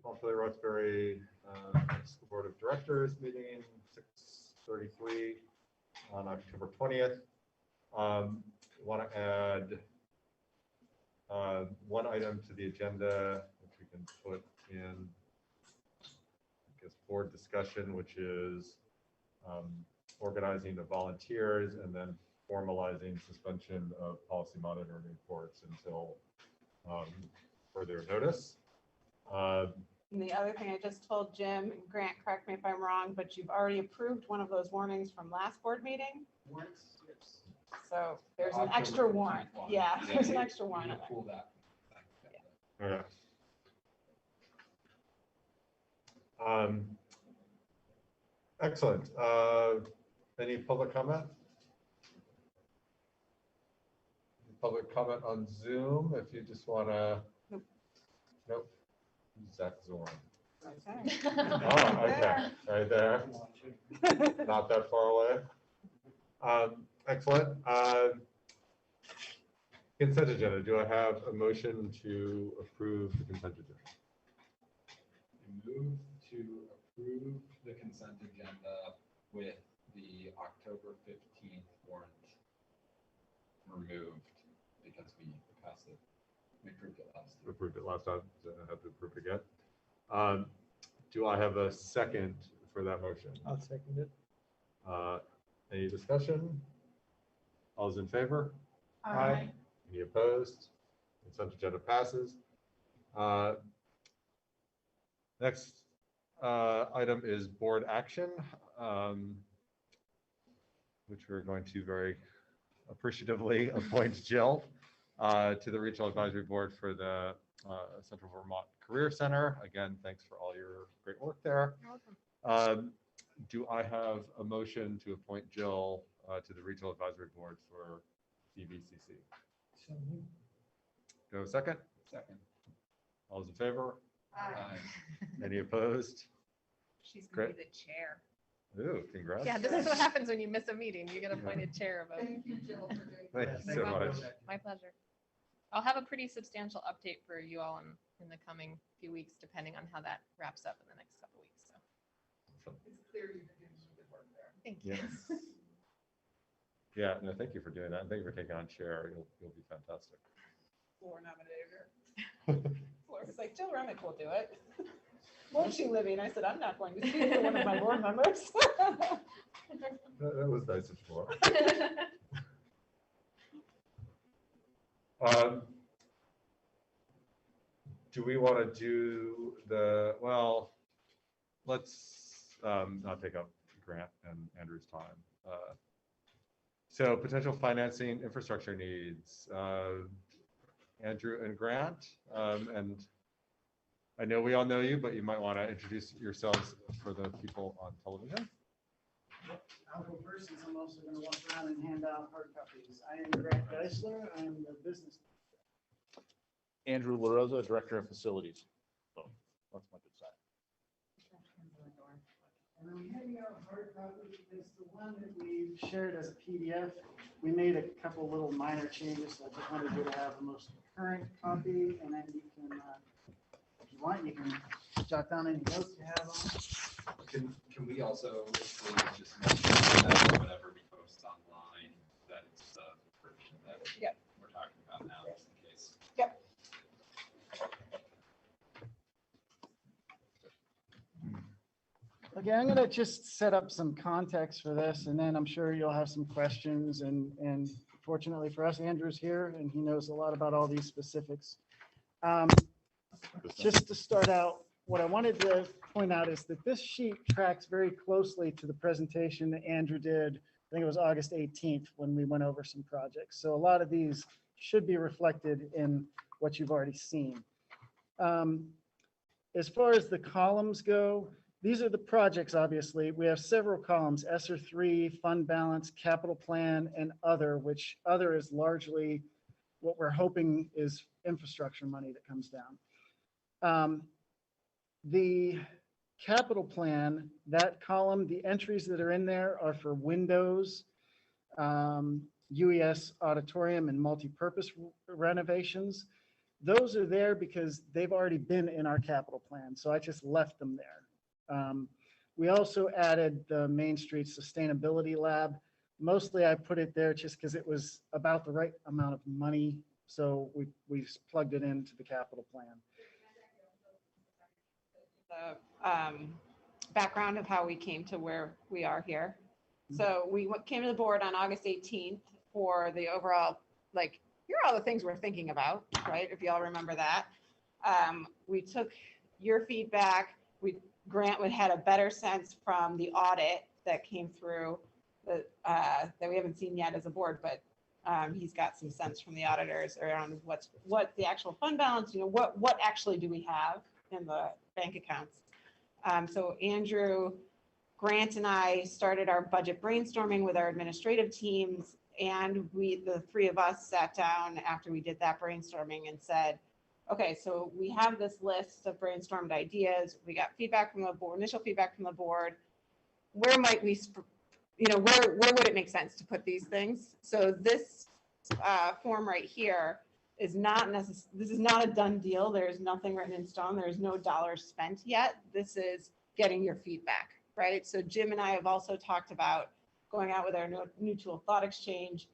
Montpelier-Roxbury School Board of Directors meeting 6:33 on October 20th. Want to add one item to the agenda, which we can put in, I guess, board discussion, which is organizing the volunteers and then formalizing suspension of policy monitoring reports until further notice. And the other thing I just told Jim, and Grant, correct me if I'm wrong, but you've already approved one of those warnings from last board meeting. Warrants, yes. So there's an extra warrant. Yeah, there's an extra warrant. Pull that. Okay. Excellent. Any public comment? Public comment on Zoom, if you just want to. Nope. Nope. Zach Zorn. Okay. Oh, okay. Right there. Not that far away. Excellent. Consent agenda. Do I have a motion to approve the consent agenda? I move to approve the consent agenda with the October 15th warrant removed because we passed it. We approved it last time. Approved it last time, so I have to approve it again. Do I have a second for that motion? I'll second it. Any discussion? All those in favor? Aye. Any opposed? Consent agenda passes. Next item is board action, which we're going to very appreciatively appoint Jill to the Regional Advisory Board for the Central Vermont Career Center. Again, thanks for all your great work there. Do I have a motion to appoint Jill to the Regional Advisory Board for CVCC? Do I have a second? Second. All those in favor? Aye. Any opposed? She's going to be the chair. Ooh, congrats. Yeah, this is what happens when you miss a meeting. You get appointed chair of a. Thank you, Jill, for doing Thank you You're so welcome. much. My pleasure. I'll have a pretty substantial update for you all in the coming few weeks, depending on how that wraps up in the next couple weeks. So It's clear you've been doing some good work there. thank you. Yes. Yeah, no, thank you for doing that. And thank you for taking on chair. You'll be fantastic. Floor nominator. Floor was like, Jill Remick will do it. Won't she, Libby? And I said, I'm not going to speak for one of my board members. That was nice of Flora. Do we want to do the, well, let's not take up Grant and Andrew's time. So potential financing infrastructure needs, Andrew and Grant, and I know we all know you, but you might want to introduce yourselves for the people on television. I'll go first since I'm also going to walk around and hand out hard copies. I am Grant Geisler. I'm the business. Andrew LaRosa, Director of Facilities. So that's my good side. And I'm handing out hard copies. It's the one that we shared as a PDF. We made a couple little minor changes. So I just wanted you to have the most current copy, and then you can, if you want, you can jot down any notes you have on. Can we also please just mention that whenever we post online, that it's the version that we're talking about now, just in case. Yep. Okay, I'm going to just set up some context for this, and then I'm sure you'll have some questions. And fortunately for us, Andrew's here, and he knows a lot about all these specifics. Just to start out, what I wanted to point out is that this sheet tracks very closely to the presentation that Andrew did. I think it was August 18th when we went over some projects. So a lot of these should be reflected in what you've already seen. As far as the columns go, these are the projects, obviously. We have several columns, ESSER 3, fund balance, capital plan, and other, which other is largely what we're hoping is infrastructure money that comes down. The capital plan, that column, the entries that are in there are for windows, UES auditorium and multi-purpose renovations. those are there because they've already been in our capital plan. So I just left them there. We also added the Main Street Sustainability Lab. Mostly I put it there just because it was about the right amount of money. So we just plugged it into the capital plan. The background of how we came to where we are here. So we came to the board on August 18th for the overall, like, here are all the things we're thinking about, right? If y'all remember that. We took your feedback. Grant had a better sense from the audit that came through that we haven't seen yet as a board, but he's got some sense from the auditors around what the actual fund balance, what actually do we have in the bank accounts. So Andrew, Grant, and I started our budget brainstorming with our administrative teams, and the three of us sat down after we did that brainstorming and said, okay, so we have this list of brainstormed ideas. We got feedback from the board, initial feedback from the board. Where might we, where would it make sense to put these things? So this form right here is not this is not a done deal. There's nothing written in stone. There's no dollars spent yet. This is getting your feedback, right? So Jim and I have also talked about going out with our mutual thought exchange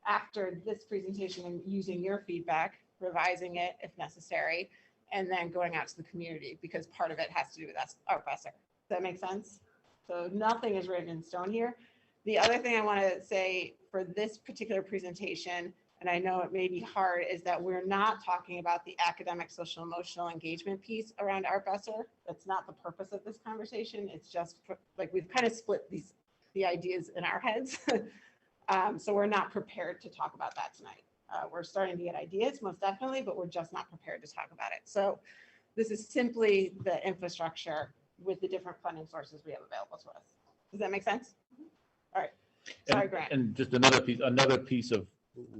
after this presentation and using your feedback, revising it if necessary, and then going out to the community because part of it has to do with us, our professor. Does that make sense? So nothing is written in stone here. The other thing I want to say for this particular presentation, and I know it may be hard, is that we're not talking about the academic, social, emotional engagement piece around Art Besser. That's not the purpose of this conversation. It's just like we've kind of split the ideas in our heads. So we're not prepared to talk about that tonight. We're starting to get ideas, most definitely, but we're just not prepared to talk about it. So this is simply the infrastructure with the different funding sources we have available to us. Does that make sense? All right. Sorry, Grant. And just another piece of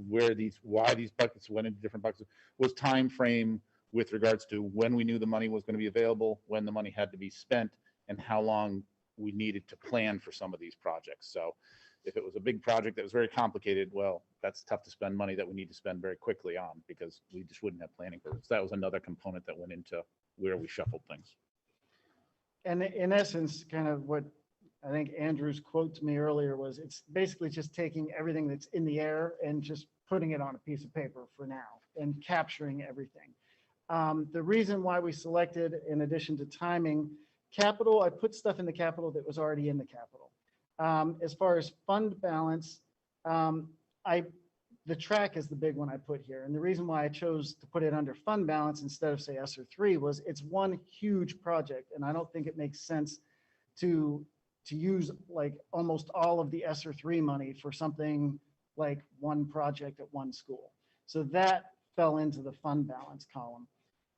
why these buckets went into different buckets was time frame with regards to when we knew the money was going to be available, when the money had to be spent, and how long we needed to plan for some of these projects. So if it was a big project that was very complicated, well, that's tough to spend money that we need to spend very quickly on because we just wouldn't have planning for it. So that was another component that went into where we shuffled things. And in essence, kind of what I think Andrew's quote to me earlier was, it's basically just taking everything that's in the air and just putting it on a piece of paper for now and capturing everything. The reason why we selected, in addition to timing, capital, I put stuff in the capital that was already in the capital. As far as fund balance, the track is the big one I put here. And the reason why I chose to put it under fund balance instead of say ESSER 3 was it's one huge project. And I don't think it makes sense to use like almost all of the ESSER 3 money for something like one project at one school. So that fell into the fund balance column.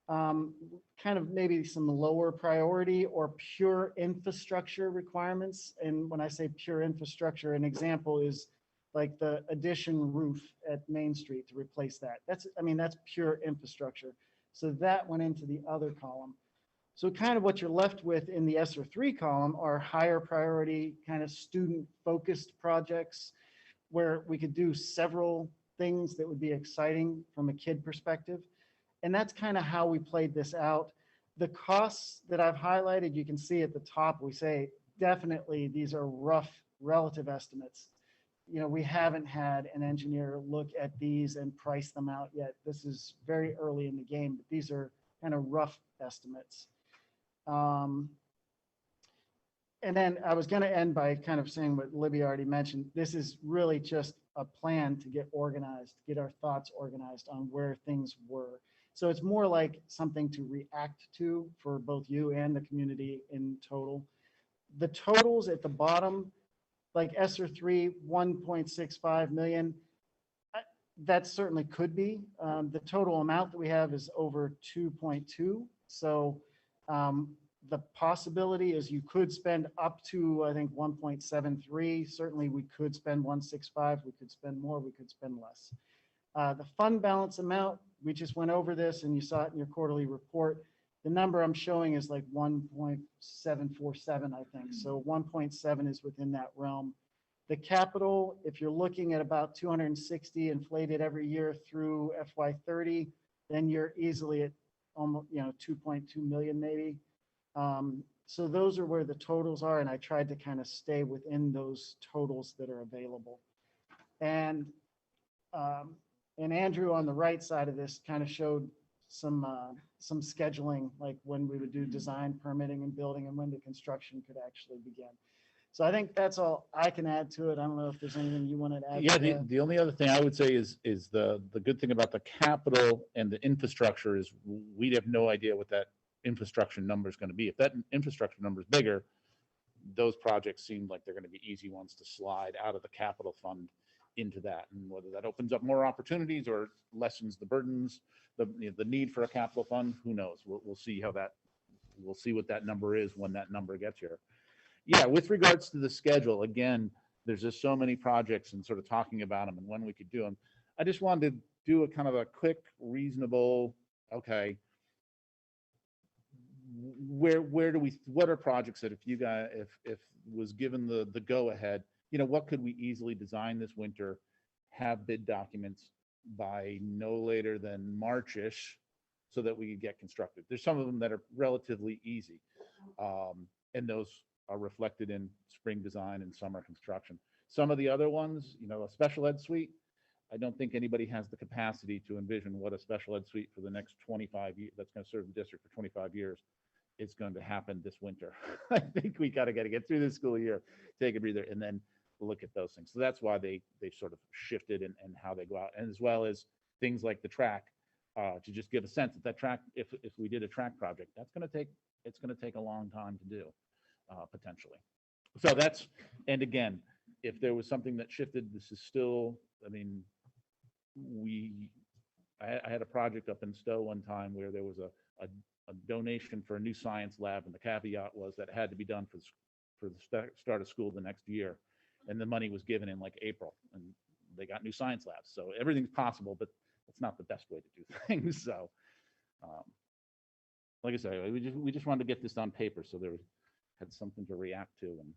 Kind of maybe some lower priority or pure infrastructure requirements. And when I say pure infrastructure, an example is like the addition roof at Main Street to replace that. That's pure infrastructure. So that went into the other column. So kind of what you're left with in the ESSER 3 column are higher priority kind of student focused projects where we could do several things that would be exciting from a kid perspective. And that's kind of how we played this out. The costs that I've highlighted, you can see at the top, we say definitely these are rough relative estimates. We haven't had an engineer look at these and price them out yet. This is very early in the game, but these are kind of rough estimates. And then I was going to end by kind of saying what Libby already mentioned. This is really just a plan to get organized, get our thoughts organized on where things were. So it's more like something to react to for both you and the community in total. The totals at the bottom, like ESSER 3, 1.65 million, that certainly could be. The total amount that we have is over 2.2. So the possibility is you could spend up to, I think, 1.73. Certainly we could spend 1.65. We could spend more. We could spend less. The fund balance amount, we just went over this and you saw it in your quarterly report. The number I'm showing is like 1.747, I think. So 1.7 is within that realm. The capital, if you're looking at about 260 inflated every year through FY30, then you're easily at almost, 2.2 million maybe. So those are where the totals are, and I tried to kind of stay within those totals that are available. And Andrew on the right side of this kind of showed some scheduling, like when we would do design, permitting, and building, and when the construction could actually begin. So I think that's all I can add to it. I don't know if there's anything you wanted to add. Yeah, to that. the only other thing I would say is the good thing about the capital and the infrastructure is we have no idea what that infrastructure number is going to be. If that infrastructure number is bigger, those projects seem like they're going to be easy ones to slide out of the capital fund into that. And whether that opens up more opportunities or lessens the burdens, the need for a capital fund, who knows? We'll see we'll see what that number is when that number gets here. Yeah, with regards to the schedule, again, there's just so many projects and sort of talking about them and when we could do them. I just wanted to do a kind of a quick, reasonable, okay, what are projects that if you guys, if was given the go ahead, what could we easily design this winter, have bid documents by no later than March-ish so that we could get constructed. There's some of them that are relatively easy. And those are reflected in spring design and summer construction. Some of the other ones, a special ed suite, I don't think anybody has the capacity to envision what a special ed suite for the next 25 years, that's going to serve the district for 25 years, is going to happen this winter. I think we got to get through this school year, take a breather, and then look at those things. So that's why they sort of shifted and how they go out, and as well as things like the track, to just give a sense that track, if we did a track project, it's going to take a long time to do, potentially. So that's, and again, if there was something that shifted, this is still, I mean, I had a project up in Stowe one time where there was a donation for a new science lab, and the caveat was that it had to be done for the start of school the next year, and the money was given in like April, and they got new science labs. So everything's possible, but it's not the best way to do things. So, like I said, we just wanted to get this on paper so there had something to react to. And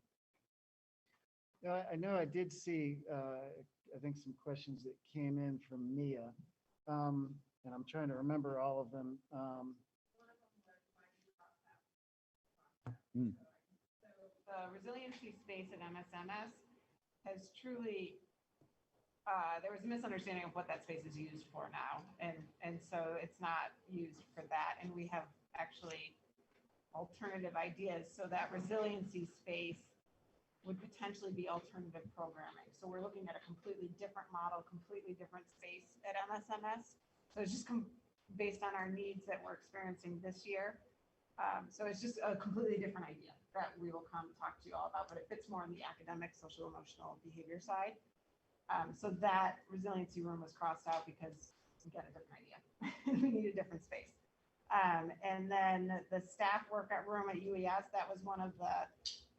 I know I did see, I think some questions that came in from Mia, and I'm trying to remember all of them. The resiliency space at MSMS has truly, there was a misunderstanding of what that space is used for now. And so it's not used for that. And we have actually alternative ideas. So that resiliency space would potentially be alternative programming. So we're looking at a completely different model, completely different space at MSMS. So it's just based on our needs that we're experiencing this year. So it's just a completely different idea that we will come talk to you all about, but it fits more in the academic, social, emotional behavior side. So that resiliency room was crossed out because we got a different idea. We need a different space. And then the staff workout room at UES, that was one of the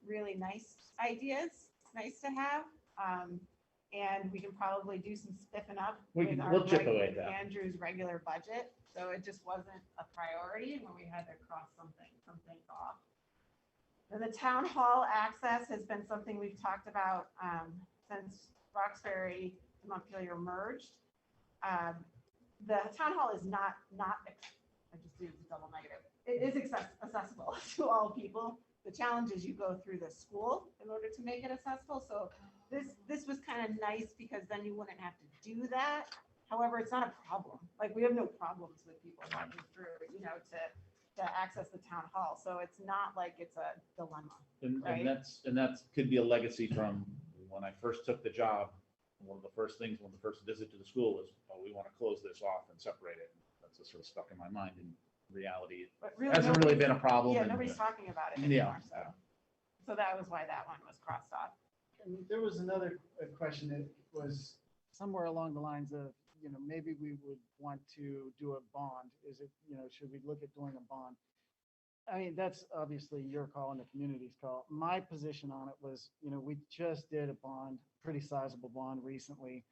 really nice ideas, nice to have. And we can probably do some spiffing up with Andrew's regular budget. So it just wasn't a priority when we had to cross something off. And the town hall access has been something we've talked about since Roxbury and Montpelier merged. The town hall is not I just did double negative. It is accessible to all people. The challenge is you go through the school in order to make it accessible. So this was kind of nice because then you wouldn't have to do that. However, it's not a problem. Like we have no problems with people walking through, to access the town hall. So it's not like it's a dilemma. Right? And that could be a legacy from when I first took the job. One of the first visit to the school was, oh, we want to close this off and separate it. That's just sort of stuck in my mind. In reality, but it hasn't really been a problem. Yeah, nobody's talking about it anymore. So that was why that one was crossed off. And there was another question that was somewhere along the lines of, maybe we would want to do a bond. Is it, should we look at doing a bond? I mean, that's obviously your call and the community's call. My position on it was, we just did a bond, pretty sizable bond recently.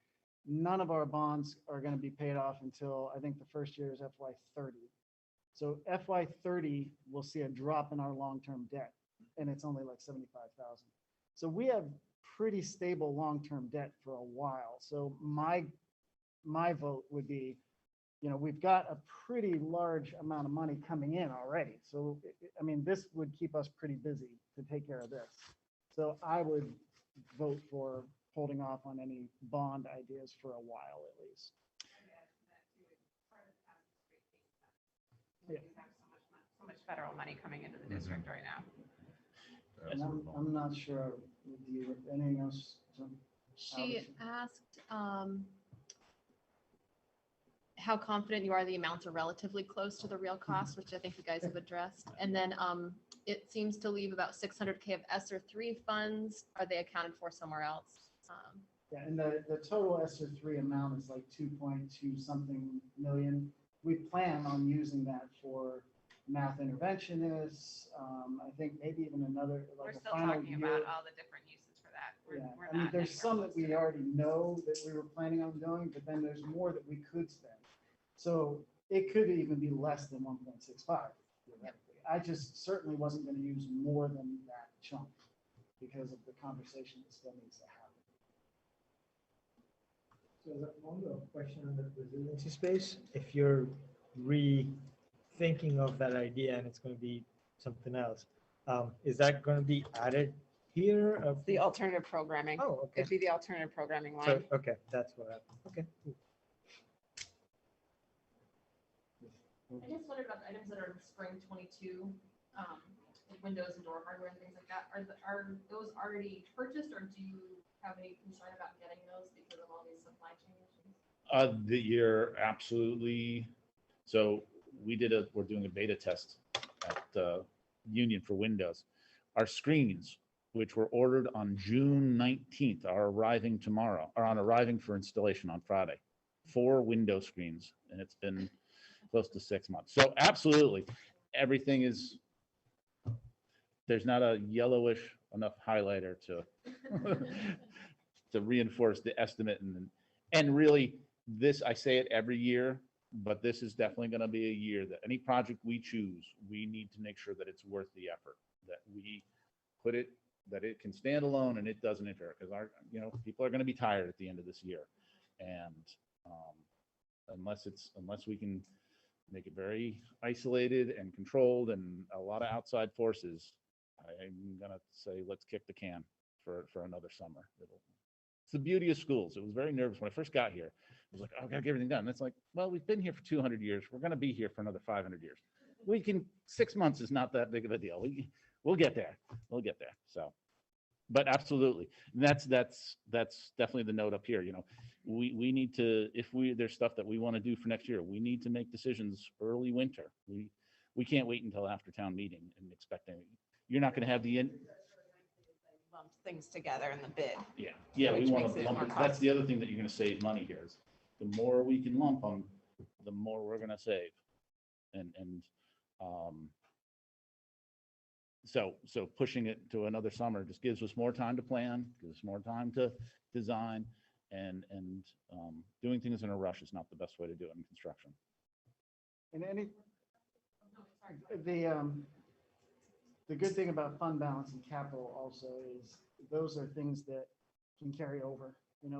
None of our bonds are going to be paid off until I think the first year is FY30. So FY30 will see a drop in our long-term debt, and it's only like 75,000. So we have pretty stable long-term debt for a while. So my vote would be, we've got a pretty large amount of money coming in already. So, I mean, this would keep us pretty busy to take care of this. So I would vote for holding off on any bond ideas for a while at least. We have so much federal money coming into the district right now. And I'm not sure with you, anything else? She asked how confident you are the amounts are relatively close to the real cost, which I think you guys have addressed. And then it seems to leave about 600K of ESSER 3 funds. Are they accounted for somewhere else? Yeah, and the total ESSER 3 amount is like 2.2 something million. We plan on using that for math interventionists. I think maybe even another, We're like a still final talking year. about all the different uses for that. Yeah, We're I mean, not there's anywhere some close that to we that. already know that we were planning on doing, but then there's more that we could spend. So it could even be less than 1.65. I just certainly wasn't going to use more than that chunk because of the conversation that still needs to happen. So as a follow-up question on the resiliency space, if you're rethinking of that idea and it's going to be something else, is that going to be added here? The alternative programming. Oh, okay. It'd be the alternative programming line. So, okay, that's what happened. Okay. Cool. I just wondered about the items that are in spring 22, like windows and door hardware and things like that. Are those already purchased, or do you have any concern about getting those because of all these supply chain issues? You're absolutely, so we're doing a beta test at Union for Windows. Our screens, which were ordered on June 19th, are arriving tomorrow, arriving for installation on Friday. 4 window screens, and it's been close to 6 months. So absolutely, everything is, there's not a yellowish enough highlighter to to reinforce the estimate. And really, this, I say it every year, but this is definitely going to be a year that any project we choose, we need to make sure that it's worth the effort, that we put it, that it can stand alone and it doesn't interfere, because people are going to be tired at the end of this year. And unless we can make it very isolated and controlled and a lot of outside forces, I'm going to say, let's kick the can for another summer. It's the beauty of schools. It was very nervous when I first got here. I was like, oh, I gotta get everything done. And it's like, well, we've been here for 200 years. We're going to be here for another 500 years. 6 months is not that big of a deal. We'll get there. We'll get there. So, but absolutely. And that's definitely the note up here. We need to, there's stuff that we want to do for next year, we need to make decisions early winter. We can't wait until after town meeting and expect anything. You're not going to have Lump things together in the bid. Yeah, Which we want makes to it lump more it. That's the other thing that you're going to save money here is the more we can lump them, the more we're going to save. So pushing it to another summer just gives us more time to plan, gives us more time to design, and doing things in a rush is not the best way to do it in construction. And the good thing about fund balance and capital also is those are things that can carry over.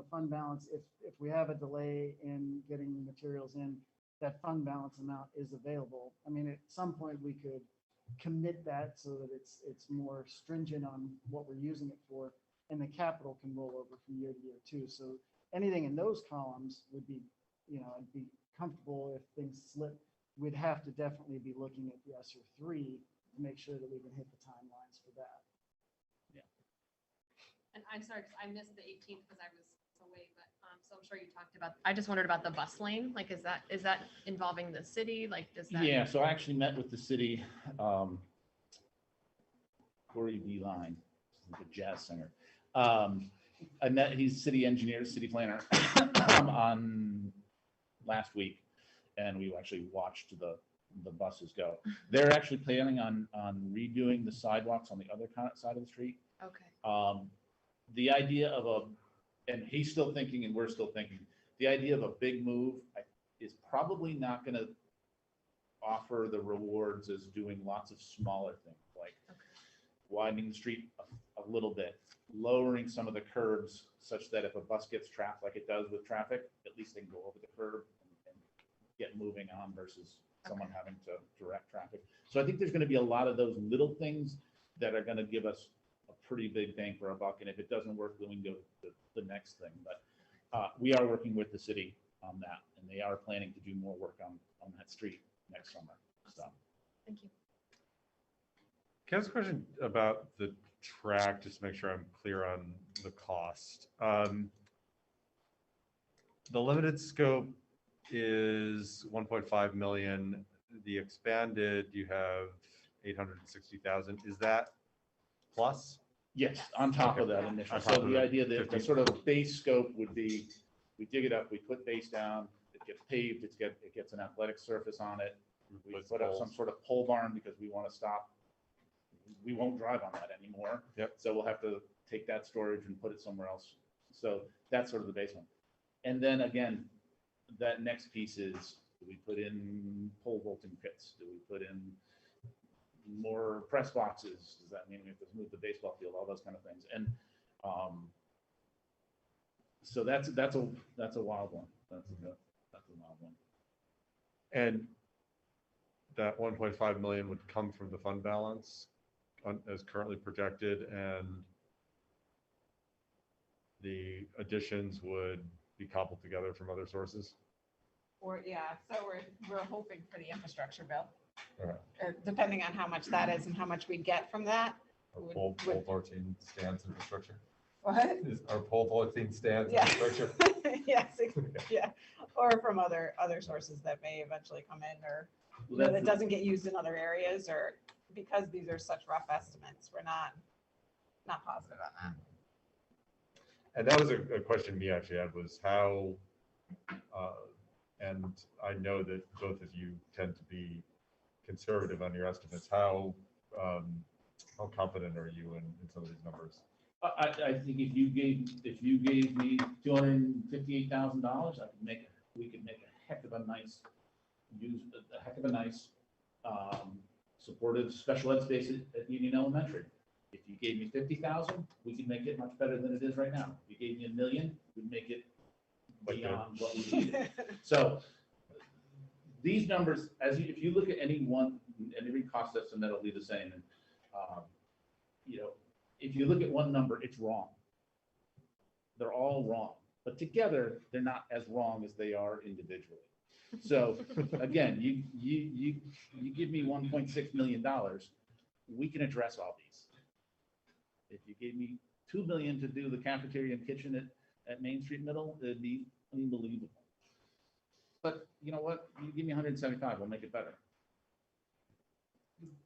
Fund balance, if we have a delay in getting materials in, that fund balance amount is available. I mean, at some point we could commit that so that it's more stringent on what we're using it for, and the capital can roll over from year to year too. So anything in those columns would be, I'd be comfortable if things slip. We'd have to definitely be looking at the ESSER 3 to make sure that we can hit the timelines for that. And I'm sorry, 'cause I missed the 18th because I was away, but so I'm sure you talked about, I just wondered about the bus lane. Like, is that involving the city? Like, does that? Yeah, so I actually met with the city, Corey B. Line, the jazz singer. I met, he's city engineer, city planner, on last week, and we actually watched the buses go. They're actually planning on redoing the sidewalks on the other side of the street. Okay. The idea of and he's still thinking and we're still thinking, the idea of a big move is probably not going to offer the rewards as doing lots of smaller things, like widening the street a little bit, lowering some of the curbs such that if a bus gets trapped like it does with traffic, at least they can go over the curb and get moving on versus someone having to direct traffic. So I think there's going to be a lot of those little things that are going to give us a pretty big bang for our buck. And if it doesn't work, then we can go to the next thing. But we are working with the city on that, and they are planning to do more work on that street next summer. So. Thank you. Can I ask a question about the track, just to make sure I'm clear on the cost? The limited scope is 1.5 million. The expanded, you have 860,000. Is that plus? Yes, on top of that initial. On So top of the the idea that the 50. sort of base scope would be, we dig it up, we put base down, it gets paved, it gets an athletic surface on it. We With put up some poles. sort of pole barn because we want to stop. We won't drive on that anymore. Yep. So we'll have to take that storage and put it somewhere else. So that's sort of the base one. And then again, that next piece is, do we put in pole vaulting pits? Do we put in more press boxes? Does that mean we have to move the baseball field? All those kind of things. And so that's a wild one. That's a wild one. And that 1.5 million would come from the fund balance as currently projected, and the additions would be cobbled together from other sources? Or, yeah, so we're hoping for the infrastructure bill. Okay. Depending on how much that is and how much we get from that. Or Would- pole would- vaulting stands infrastructure? What? Our pole vaulting stands Yeah. infrastructure? Yes, yeah, or from other sources that may eventually come in, or you know, Well, that doesn't get used in other areas, or because these are such rough estimates, we're not positive on that. And that was a question me actually had, was how, and I know that both of you tend to be conservative on your estimates. How confident are you in some of these numbers? I think if you gave me $258,000, we could make a heck of a nice supportive special ed space at Union Elementary. If you gave me 50,000, we could make it much better than it is right now. If you gave me $1 million, we'd make it beyond what we needed. So these numbers, if you look at any cost estimate, it'll be the same. And you know, if you look at one number, it's wrong. They're all wrong, but together they're not as wrong as they are individually. So again, you give me $1.6 million, we can address all these. If you gave me $2 million to do the cafeteria and kitchen at Main Street Middle, it'd be unbelievable. But you know what? You give me 175, we'll make it better.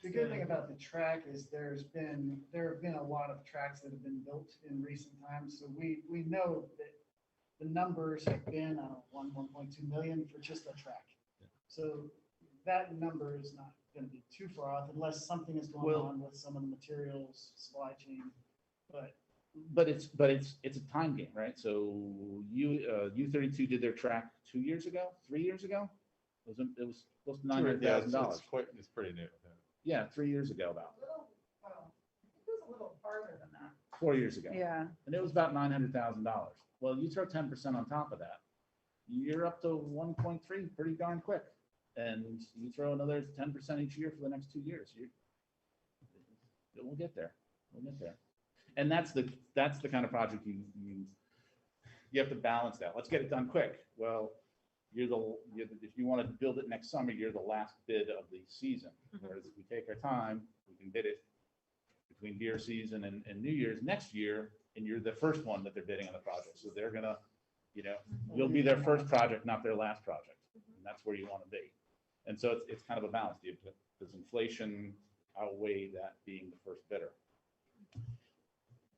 The good thing about the track is there have been a lot of tracks that have been built in recent times. So we know that the numbers have been 1.2 million for just a track. So that number is not going to be too far off unless something is going on with some of the materials, supply chain. But it's a time game, right? So U32 did their track 2 years ago, 3 years ago. It was close to $900,000. It's pretty new. Yeah, 3 years ago about. I think it was a little farther than that. 4 years ago. Yeah. And it was about $900,000. Well, you throw 10% on top of that, you're up to 1.3 pretty darn quick. And you throw another 10% each year for the next 2 years. We'll get there. We'll get there. And that's the kind of project you have to balance that. Let's get it done quick. Well, if you want to build it next summer, you're the last bid of the season. Whereas if we take our time, we can bid it between deer season and New Year's next year, and you're the first one that they're bidding on the project. So they're gonna, you'll be their first project, not their last project. And that's where you want to be. And so it's kind of a balance. Does inflation outweigh that being the first bidder?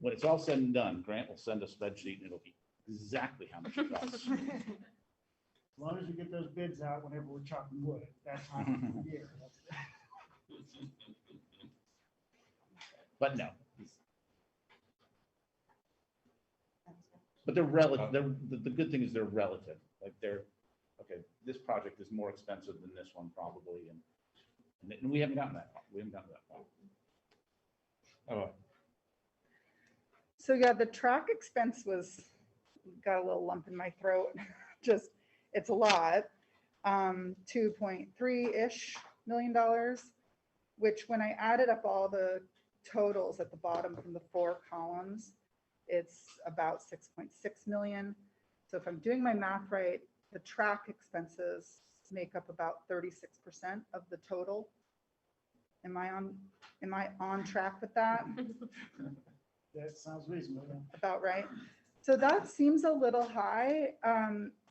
When it's all said and done, Grant will send a spreadsheet and it'll be exactly how much it costs. as long as we get those bids out whenever we're chopping wood, that time of the year. But no. But they're relative. The good thing is they're relative. Like okay, this project is more expensive than this one probably, and we haven't gotten that far. We haven't gotten to that far. Oh, So yeah, the track expense got a little lump in my throat. Just, it's a lot. $2.3-ish million, which when I added up all the totals at the bottom from the 4 columns, it's about 6.6 million. So if I'm doing my math right, the track expenses make up about 36% of the total. Am I on track with that? That sounds reasonable. Yeah. About right. So that seems a little high.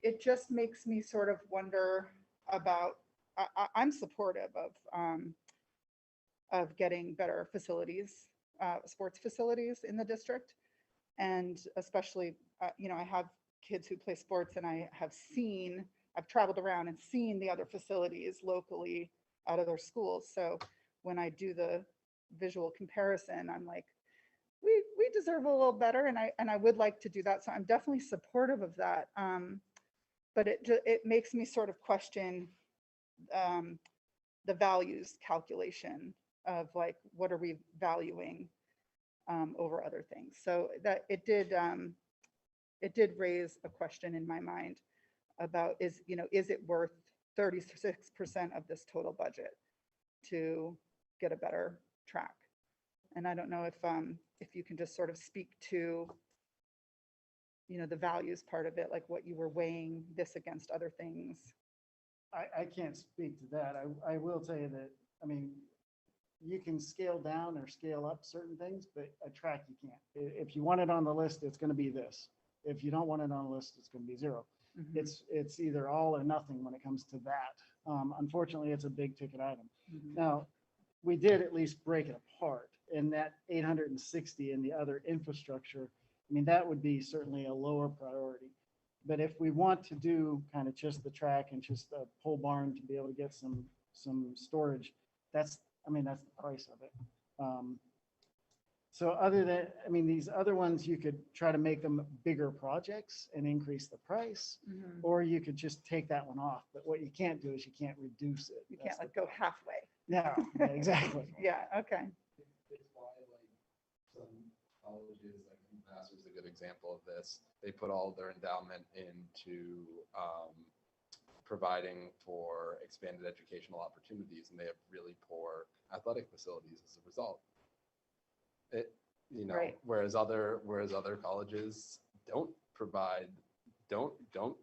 It just makes me sort of wonder about, I'm supportive of getting better facilities, sports facilities in the district. And especially, I have kids who play sports, and I've traveled around and seen the other facilities locally out of their schools. So when I do the visual comparison, I'm like, we deserve a little better, and I would like to do that. So I'm definitely supportive of that. But it makes me sort of question the values calculation of like, what are we valuing over other things. So that it did raise a question in my mind about is it worth 36% of this total budget to get a better track? And I don't know if you can just sort of speak to the values part of it, like what you were weighing this against other things. I can't speak to that. I will tell you that, I mean, you can scale down or scale up certain things, but a track you can't. If you want it on the list, it's going to be this. If you don't want it on the list, it's going to be 0. Mhm. It's either all or nothing when it comes to that. Unfortunately, it's a big ticket item. Mhm. Now, we did at least break it apart, and that 860 and the other infrastructure, I mean, that would be certainly a lower priority. But if we want to do kind of just the track and just a pole barn to be able to get some storage, that's the price of it. So other than, these other ones, you could try to make them bigger projects and increase the price, Mhm. or you could just take that one off. But what you can't do is you can't reduce it. You That's can't the like go problem. halfway. No, exactly. Yeah, okay. It's why like some colleges, like Vassar is a good example of this. They put all their endowment into providing for expanded educational opportunities, and they have really poor athletic facilities as a result. Right. Whereas other colleges don't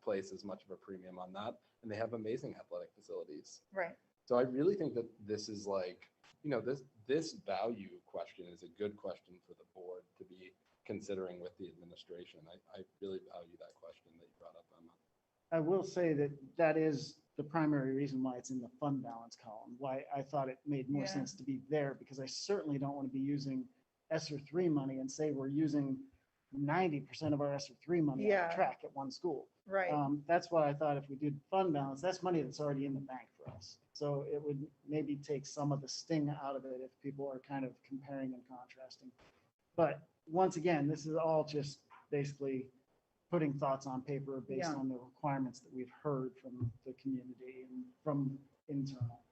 place as much of a premium on that, and they have amazing athletic facilities. Right. So I really think that this is like, this value question is a good question for the board to be considering with the administration. I really value that question that you brought up, Emma. I will say that is the primary reason why it's in the fund balance column, why I thought it made more Yeah. sense to be there, because I certainly don't want to be using ESSER 3 money and say we're using 90% of our ESSER 3 money on Yeah. the track at one school. Right. That's why I thought if we did fund balance, that's money that's already in the bank for us. So it would maybe take some of the sting out of it if people are kind of comparing and contrasting. But once again, this is all just basically putting thoughts on paper based Yeah. on the requirements that we've heard from the community and from internal.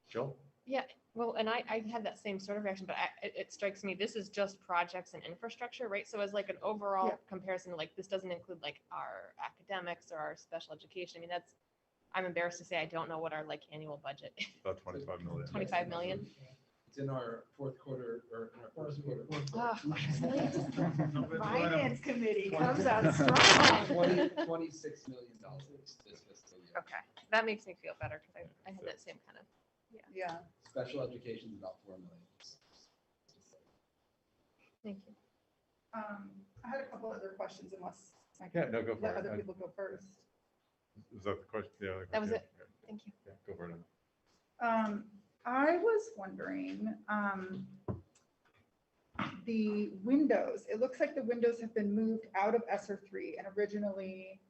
Jill? Yeah, well, and I had that same sort of reaction, but it strikes me, this is just projects and infrastructure, right? So as like an overall Yeah. comparison, like this doesn't include like our academics or our special education. I mean, I'm embarrassed to say, I don't know what our like annual budget is. About 25 million. 25 million. It's in our fourth quarter or in our first quarter. Oh, Finance committee comes out strong. $26 million this fiscal year. Okay, that makes me feel better because I had that same kind of. Yeah. Special education is about $4 million. Thank you. I had a couple other questions unless I Yeah, can no, go for let it. other people go first. Is that the question? Yeah. That was yeah, it. Thank you. Yeah, go for it. I was wondering, the windows, it looks like the windows have been moved out of ESSER 3 and originally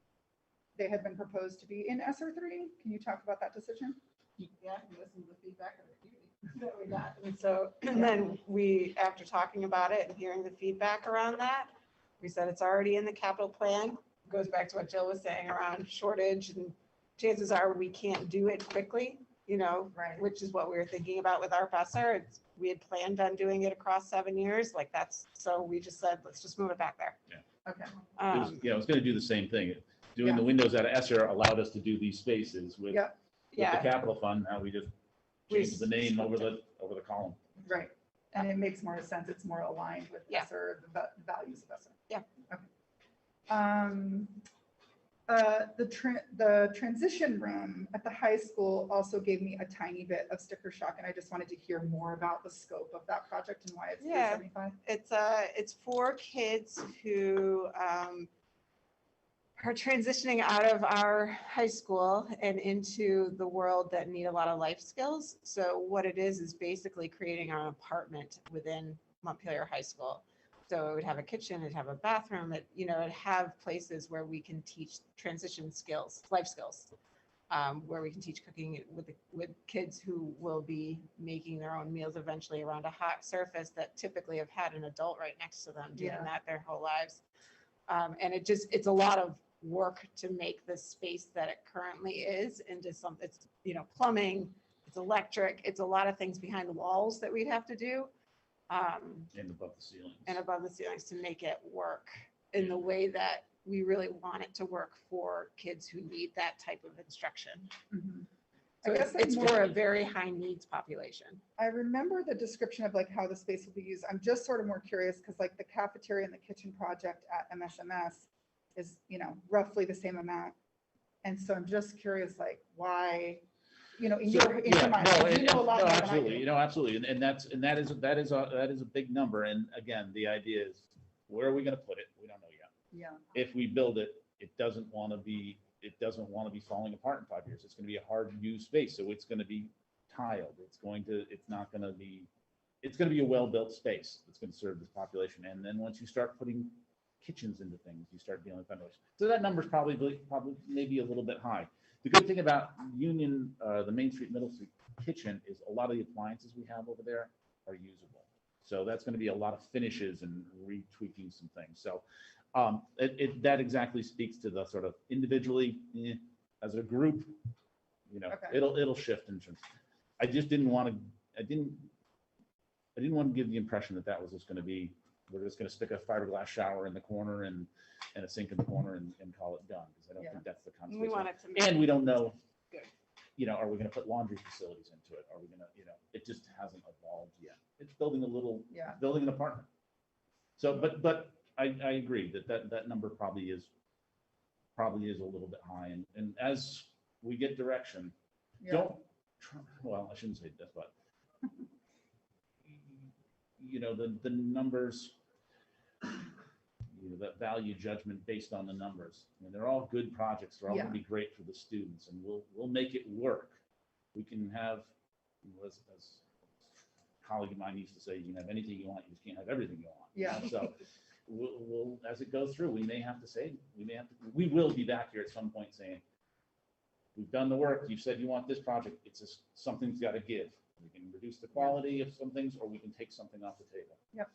they had been proposed to be in ESSER 3. Can you talk about that decision? Yeah, and listen to the feedback of the community that we got. And so, and then after talking about it and hearing the feedback around that, we said it's already in the capital plan. Goes back to what Jill was saying around shortage, and chances are we can't do it quickly, Right. which is what we were thinking about with our professor. We had planned on doing it across 7 years, so we just said, let's just move it back there. Okay. I was going to do the same thing. doing the windows out of Esser allowed us to do these spaces with, Yeah. with the Yeah. capital fund. Now we just We changed the name over the column. Right. And it makes more sense. It's more aligned with Yeah. ESSER, the values of ESSER. Yeah. Okay. The transition room at the high school also gave me a tiny bit of sticker shock, and I just wanted to hear more about the scope of that project and why it's Yeah. 375. It's for kids who are transitioning out of our high school and into the world that need a lot of life skills. So what it is basically creating an apartment within Montpelier High School. So it would have a kitchen, it'd have a bathroom, it'd have places where we can teach transition skills, life skills, where we can teach cooking with kids who will be making their own meals eventually around a hot surface that typically have had an adult right next to them doing Yeah. that their whole lives. And it's a lot of work to make the space that it currently is into something. It's plumbing, it's electric, it's a lot of things behind the walls that we'd have to do. And above the ceilings. And above the ceilings to make it work in the way that we really want it to work for kids who need that type of instruction. Mhm. So I guess it's I'm for a more- very high needs population. I remember the description of like how the space will be used. I'm just sort of more curious because like the cafeteria and the kitchen project at MSMS is, roughly the same amount. And so I'm just curious, like why, in So, your yeah, mind, no, you know a lot no, more than I absolutely, do. absolutely, and that is a big number. And again, the idea is, where are we going to put it? We don't know yet. Yeah, If we build it, it doesn't want to be falling apart in 5 years. It's going to be a hard used space, so it's going to be tiled. It's going to be a well-built space that's going to serve this population. And then once you start putting kitchens into things, you start dealing with ventilation. So that number's probably maybe a little bit high. The good thing about Union, the Main Street, Middle Street kitchen is a lot of the appliances we have over there are usable. So that's going to be a lot of finishes and retweaking some things. So that exactly speaks to the sort of individually, as a group, Okay. it'll shift in terms. I didn't want to give the impression that was just going to be, we're just going to stick a fiberglass shower in the corner and a sink in the corner and call it done. Because I don't Yeah. think that's the concept. We want it to make And we don't know, Good. are we going to put laundry facilities into it? Are we going to, it just hasn't evolved yet. It's building an apartment. So, but I agree that number probably is a little bit high. And as we get direction, yeah, well, I shouldn't say this, but the numbers, that value judgment based on the numbers. I mean, they're all good projects. They're all going to be great for the students, and we'll make it work. We can have, as a colleague of mine used to say, you can have anything you want, you just can't have everything you want. Yeah. So we'll as it goes through, we will be back here at some point saying, we've done the work. You said you want this project. It's just something's got to give. We can reduce the quality of some things, or we can take something off the table. Yep.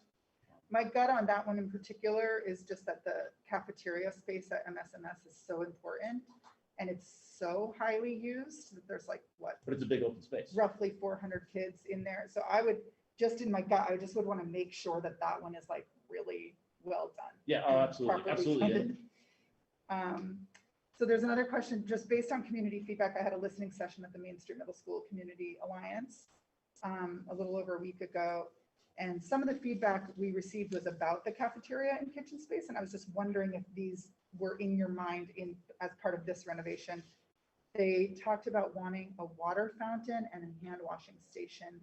My gut on that one in particular is just that the cafeteria space at MSMS is so important and it's so highly used that there's like, But it's a big open space. roughly 400 kids in there. So I would just in my gut, I just would want to make sure that that one is like really well done. Yeah, and absolutely, properly absolutely. funded. So there's another question, just based on community feedback. I had a listening session at the Main Street Middle School Community Alliance a little over a week ago. And some of the feedback we received was about the cafeteria and kitchen space. And I was just wondering if these were in your mind as part of this renovation. They talked about wanting a water fountain and a hand washing station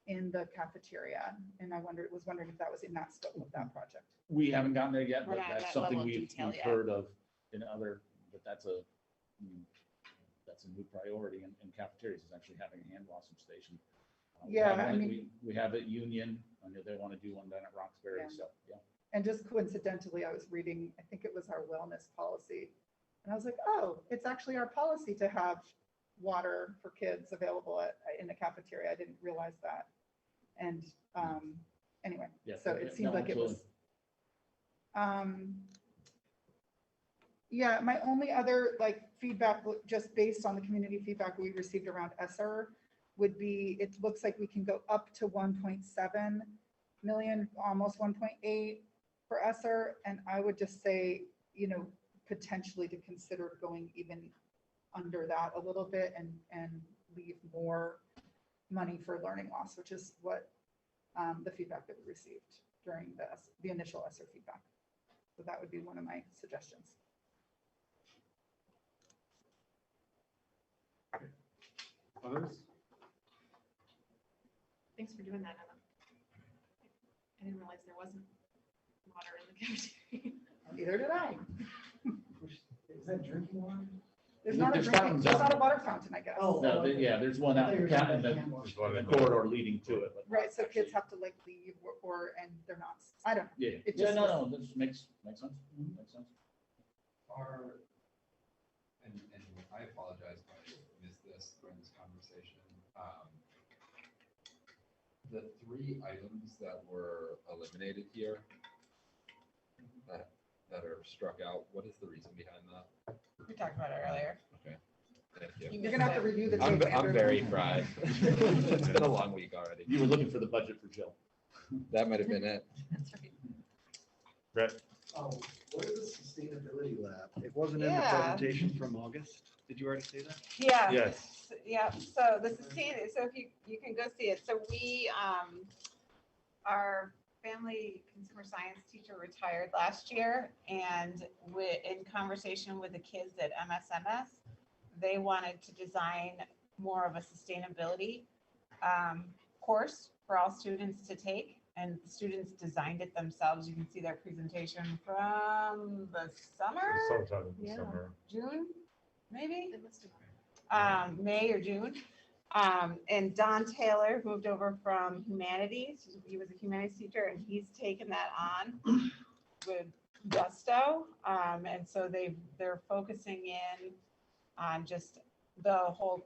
in the cafeteria. And I was wondering if that was in that scope of that project. We haven't gotten there yet, We're but not at that's that something level of we've detail yet. heard of in other, but that's a new priority in cafeterias, is actually having a hand washing station. We Yeah, have I one- mean- we have at Union. I know they want to do one down at Roxbury, Yeah. so, yeah. And just coincidentally, I was reading, I think it was our wellness policy. And I was like, oh, it's actually our policy to have water for kids available in the cafeteria. I didn't realize that. And anyway, Yeah, so yeah, it seemed no, like it was. Yeah, my only other feedback, just based on the community feedback we received around ESSER, would be, it looks like we can go up to 1.7 million, almost 1.8 for ESSER. And I would just say, potentially to consider going even under that a little bit and leave more money for learning loss, which is what the feedback that we received during the initial ESSER feedback. So that would be one of my suggestions. Others? Thanks for doing that, Emma. I didn't realize there wasn't water in the cafeteria. Neither did I. Is that drinking water? There's not a There's drinking, fountains there's out not a there. water fountain, I guess. Oh. No, yeah, there's one out in There's one the in corridor leading to it. but not Right, so kids actually- have to like leave and they're not, I don't know. Yeah, It yeah, just no, this makes sense. Makes sense. And I apologize if I missed this during this conversation. The 3 items that were eliminated here, that are struck out, what is the reason behind that? We talked about it earlier. Okay, thank you. You're gonna have to review the. I'm, tape, I'm Andrew. very fried. It's been a long week already. You were looking for the budget for Jill. That might have been it. That's right. Brett? Oh, what is the sustainability lab? It wasn't in the Yeah. presentation from August. Did you already say that? Yeah. Yes. Yeah, so the so if you can go see it. So we, our family consumer science teacher retired last year, and in conversation with the kids at MSMS, they wanted to design more of a sustainability course for all students to take, and the students designed it themselves. You can see their presentation from the summer, Sometime in the Yeah. summer. June, maybe? It must have been. May or June. And Don Taylor moved over from humanities. He was a humanities teacher, and he's taken that on with gusto. And so they're focusing in on just the whole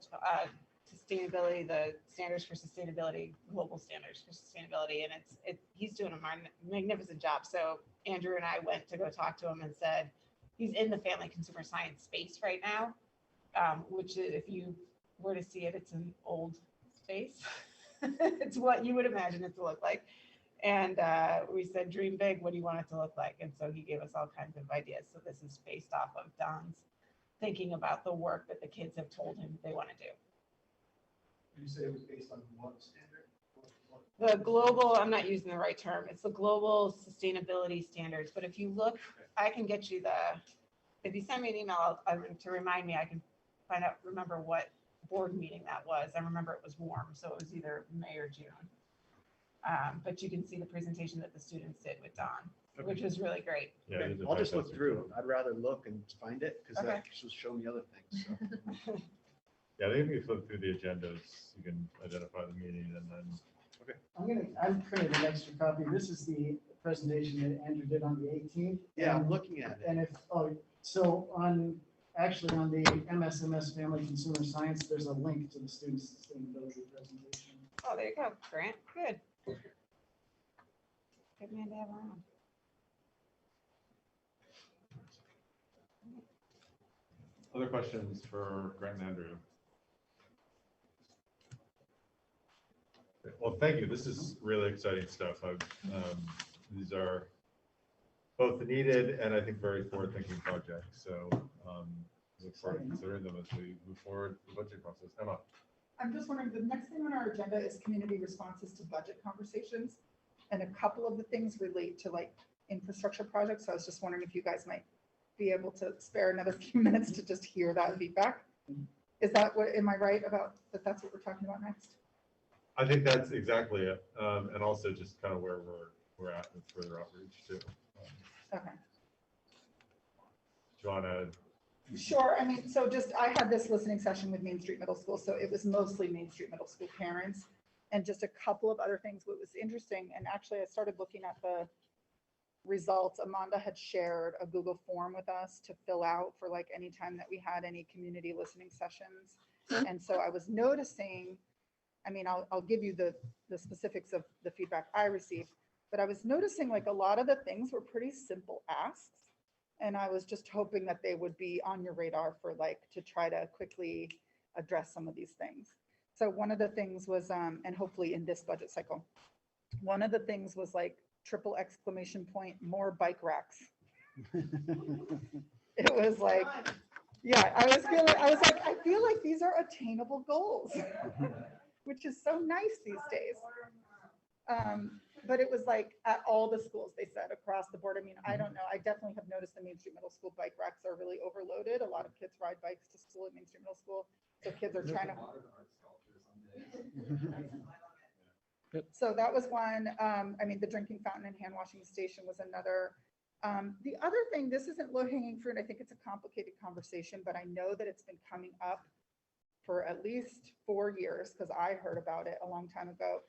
sustainability, the standards for sustainability, global standards for sustainability. And he's doing a magnificent job. So Andrew and I went to go talk to him and said, he's in the family consumer science space right now. Which is, if you were to see it, it's an old space. It's what you would imagine it to look like. And we said, dream big, what do you want it to look like? And so he gave us all kinds of ideas. So this is based off of Don's thinking about the work that the kids have told him they want to do. You say it was based on what standard? The global, I'm not using the right term, it's the global sustainability standards. But if you look, I can get you if you send me an email to remind me, I can remember what board meeting that was. I remember it was warm, so it was either May or June. But you can see the presentation that the students did with Don, which was really great. Yeah, Okay, he did I'll just look fantastic through. job. I'd rather look and find it because Okay. that will show me other things. So. Yeah, I think if you flip through the agendas, you can identify the meeting and then. I'm printing an extra copy. This is the presentation that Andrew did on the 18th. Yeah, I'm And- looking at it. And so on the MSMS Family Consumer Science, there's a link to the student sustainability presentation. Oh, there you go, Grant, good. Good man to have around. Other questions for Grant and Andrew? Okay, well, thank you. This is really exciting stuff. These are both needed and I think very forward-thinking projects. So look forward to considering them as we move forward the budget process. Emma. I'm just wondering, the next thing on our agenda is community responses to budget conversations. And a couple of the things relate to like infrastructure projects. So I was just wondering if you guys might be able to spare another few minutes to just hear that feedback. Is that what, am I right about that's what we're talking about next? I think that's exactly it. And also just kind of where we're at with further outreach too. Okay. Do you want to? Sure. I mean, so just, I had this listening session with Main Street Middle School. So it was mostly Main Street Middle School parents and just a couple of other things. What was interesting, and actually I started looking at the results. Amanda had shared a Google form with us to fill out for like any time that we had any community listening sessions. And so I was noticing, I mean, I'll give you the specifics of the feedback I received, but I was noticing like a lot of the things were pretty simple asks. And I was just hoping that they would be on your radar for like, to try to quickly address some of these things. So one of the things was, and hopefully in this budget cycle, one of the things was like triple exclamation point, more bike racks. It was like, yeah, I was like, I feel like these are attainable goals, which is so nice these days. But it was like at all the schools, they said across the board. I mean, I don't know. I definitely have noticed the Main Street Middle School bike racks are really overloaded. A lot of kids ride bikes to school at Main Street Middle School. So kids are trying to. So that was one. I mean, the drinking fountain and hand washing station was another. The other thing, this isn't low hanging fruit. I think it's a complicated conversation, but I know that it's been coming up for at least 4 years because I heard about it a long time ago,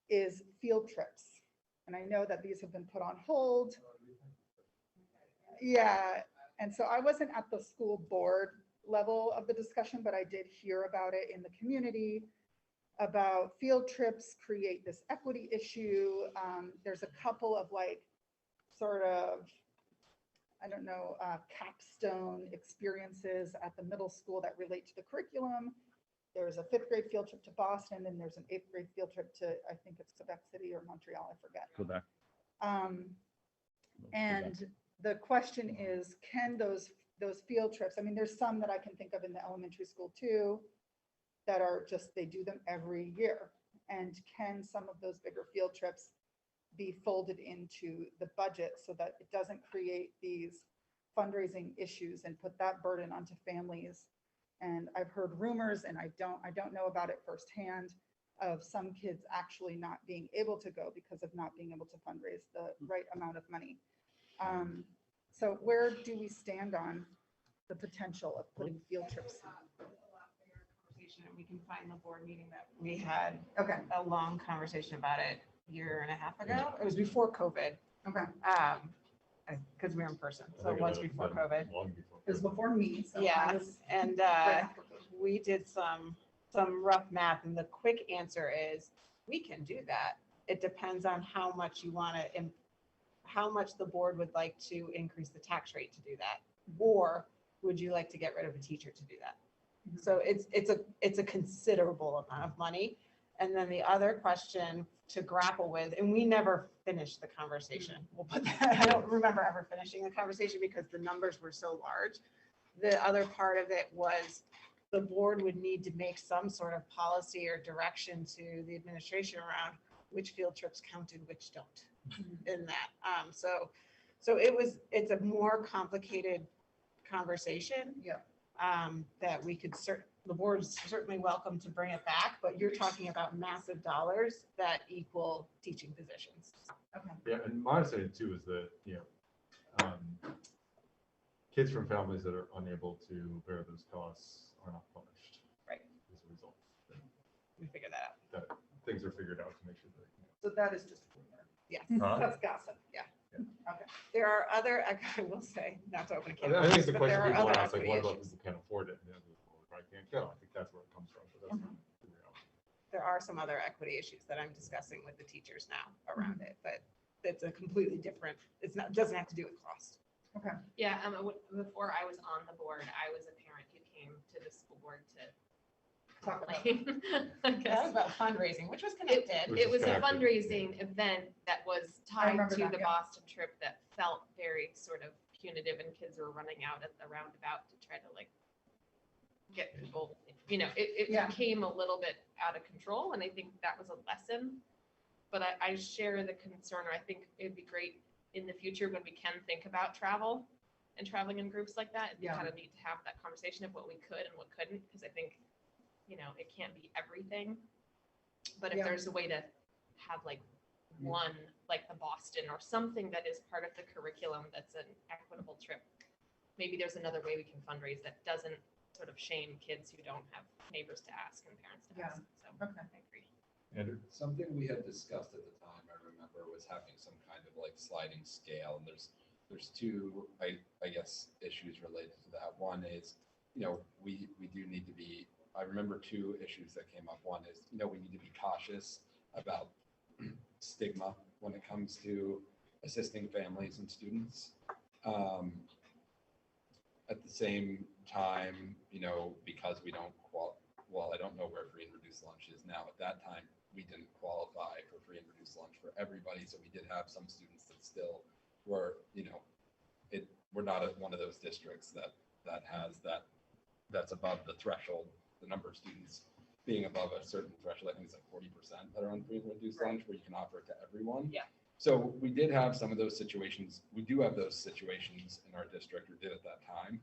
is field trips. And I know that these have been put on hold. Yeah. And so I wasn't at the school board level of the discussion, but I did hear about it in the community about field trips create this equity issue. There's a couple of like sort of, I don't know, capstone experiences at the middle school that relate to the curriculum. There's a 5th grade field trip to Boston, and there's an 8th grade field trip to, I think it's Quebec City or Montreal, I forget. Quebec. And the question is, can those field trips, I mean, there's some that I can think of in the elementary school too, that are just, they do them every year. And can some of those bigger field trips be folded into the budget so that it doesn't create these fundraising issues and put that burden onto families? And I've heard rumors, and I don't know about it firsthand, of some kids actually not being able to go because of not being able to fundraise the right amount of money. So where do we stand on the potential of putting field trips? And we can find the board meeting that we had Okay. a long conversation about it a year and a half ago. It was before COVID. Okay. Because we were in person, so it was before COVID. It was before me. So Yeah, and we did some rough math, and the quick answer is we can do that. It depends on how much you want to, how much the board would like to increase the tax rate to do that, or would you like to get rid of a teacher to do that? So it's a considerable amount of money. And then the other question to grapple with, and we never finished the conversation. We'll put that, I don't remember ever finishing the conversation because the numbers were so large. The other part of it was the board would need to make some sort of policy or direction to the administration around which field trips count and which don't in that. So it's a more complicated conversation. Yeah. That we could the board's certainly welcome to bring it back, but you're talking about massive dollars that equal teaching positions. Okay. Yeah, and my understanding too is that, kids from families that are unable to bear those costs are not punished. Right. As a result. We figured that out. That things are figured out to make sure that. So that is just rumor. Yes. That's gossip. Yeah. Okay. There are other, I will say, not to open a can I of think worms, it's the but question there are people other ask, like, what equity about issues. people who can't afford it? And the others, well, I can't go. I think that's where it comes from. But that's not the reality. There are some other equity issues that I'm discussing with the teachers now around it, but it's a completely different, doesn't have to do with cost. Okay. Yeah, before I was on the board, I was a parent who came to the school board to Talk about complain. I That was guess. about fundraising, which was It, connected. it was a Connected. fundraising event that was tied remember to that, the yeah. Boston trip that felt very sort of punitive, and kids were running out at the roundabout to try to like get people, it Yeah. became a little bit out of control, and I think that was a lesson. But I share the concern, or I think it'd be great in the future when we can think about travel and traveling in groups like that. It'd be Yeah. kind of neat to have that conversation of what we could and what couldn't, because I think, it can't be everything. But if Yeah. there's a way to have like one, like the Boston or something that is part of the curriculum that's an equitable trip, maybe there's another way we can fundraise that doesn't sort of shame kids who don't have neighbors to ask and parents to Yeah. ask. So Okay. I agree. Andrew? Something we had discussed at the time, I remember, was having some kind of like sliding scale. And there's two, I guess, issues related to that. One is, we do need to be, I remember two issues that came up. One is, we need to be cautious about stigma when it comes to assisting families and students. At the same time, because we don't I don't know where free and reduced lunch is now. At that time, we didn't qualify for free and reduced lunch for everybody. So we did have some students that still were, we're we're not one of those districts that has that's above the threshold, the number of students being above a certain threshold. I think it's like 40% that are on free and reduced lunch, where you can offer it to everyone. Yeah. So we did have some of those situations. We do have those situations in our district, or did at that time.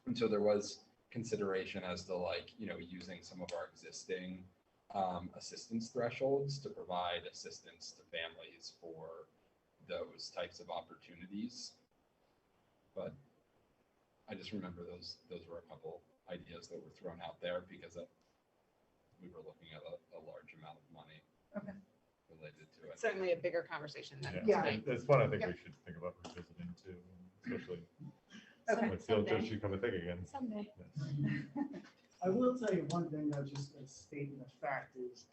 And so there was consideration as to, like, you know, using some of our existing assistance thresholds to provide assistance to families for those types of opportunities. But I just remember those were a couple ideas that were thrown out there because we were looking at a large amount of money Okay. related to it. Certainly a bigger conversation than Yeah. tonight. It's one I think Yeah. we should think about revisiting too, especially Okay. when field trips Someday. become a thing again. Someday. Yes. I will tell you one thing, though, just a statement of fact is,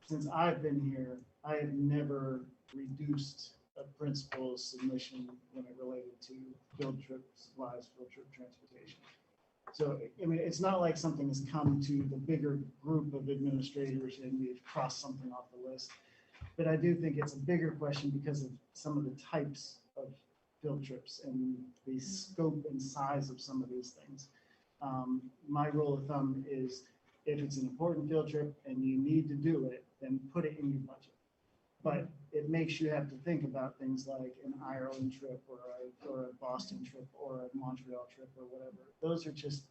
since I've been here, I have never reduced a principal's submission when it related to field trip supplies, field trip transportation. So, I mean, it's not like something has come to the bigger group of administrators and we've crossed something off the list. But I do think it's a bigger question because of some of the types of field trips and the scope and size of some of these things. My rule of thumb is if it's an important field trip and you need to do it, then put it in your budget. But it makes you have to think about things like an Ireland trip or a Boston trip or a Montreal trip or whatever. Those are just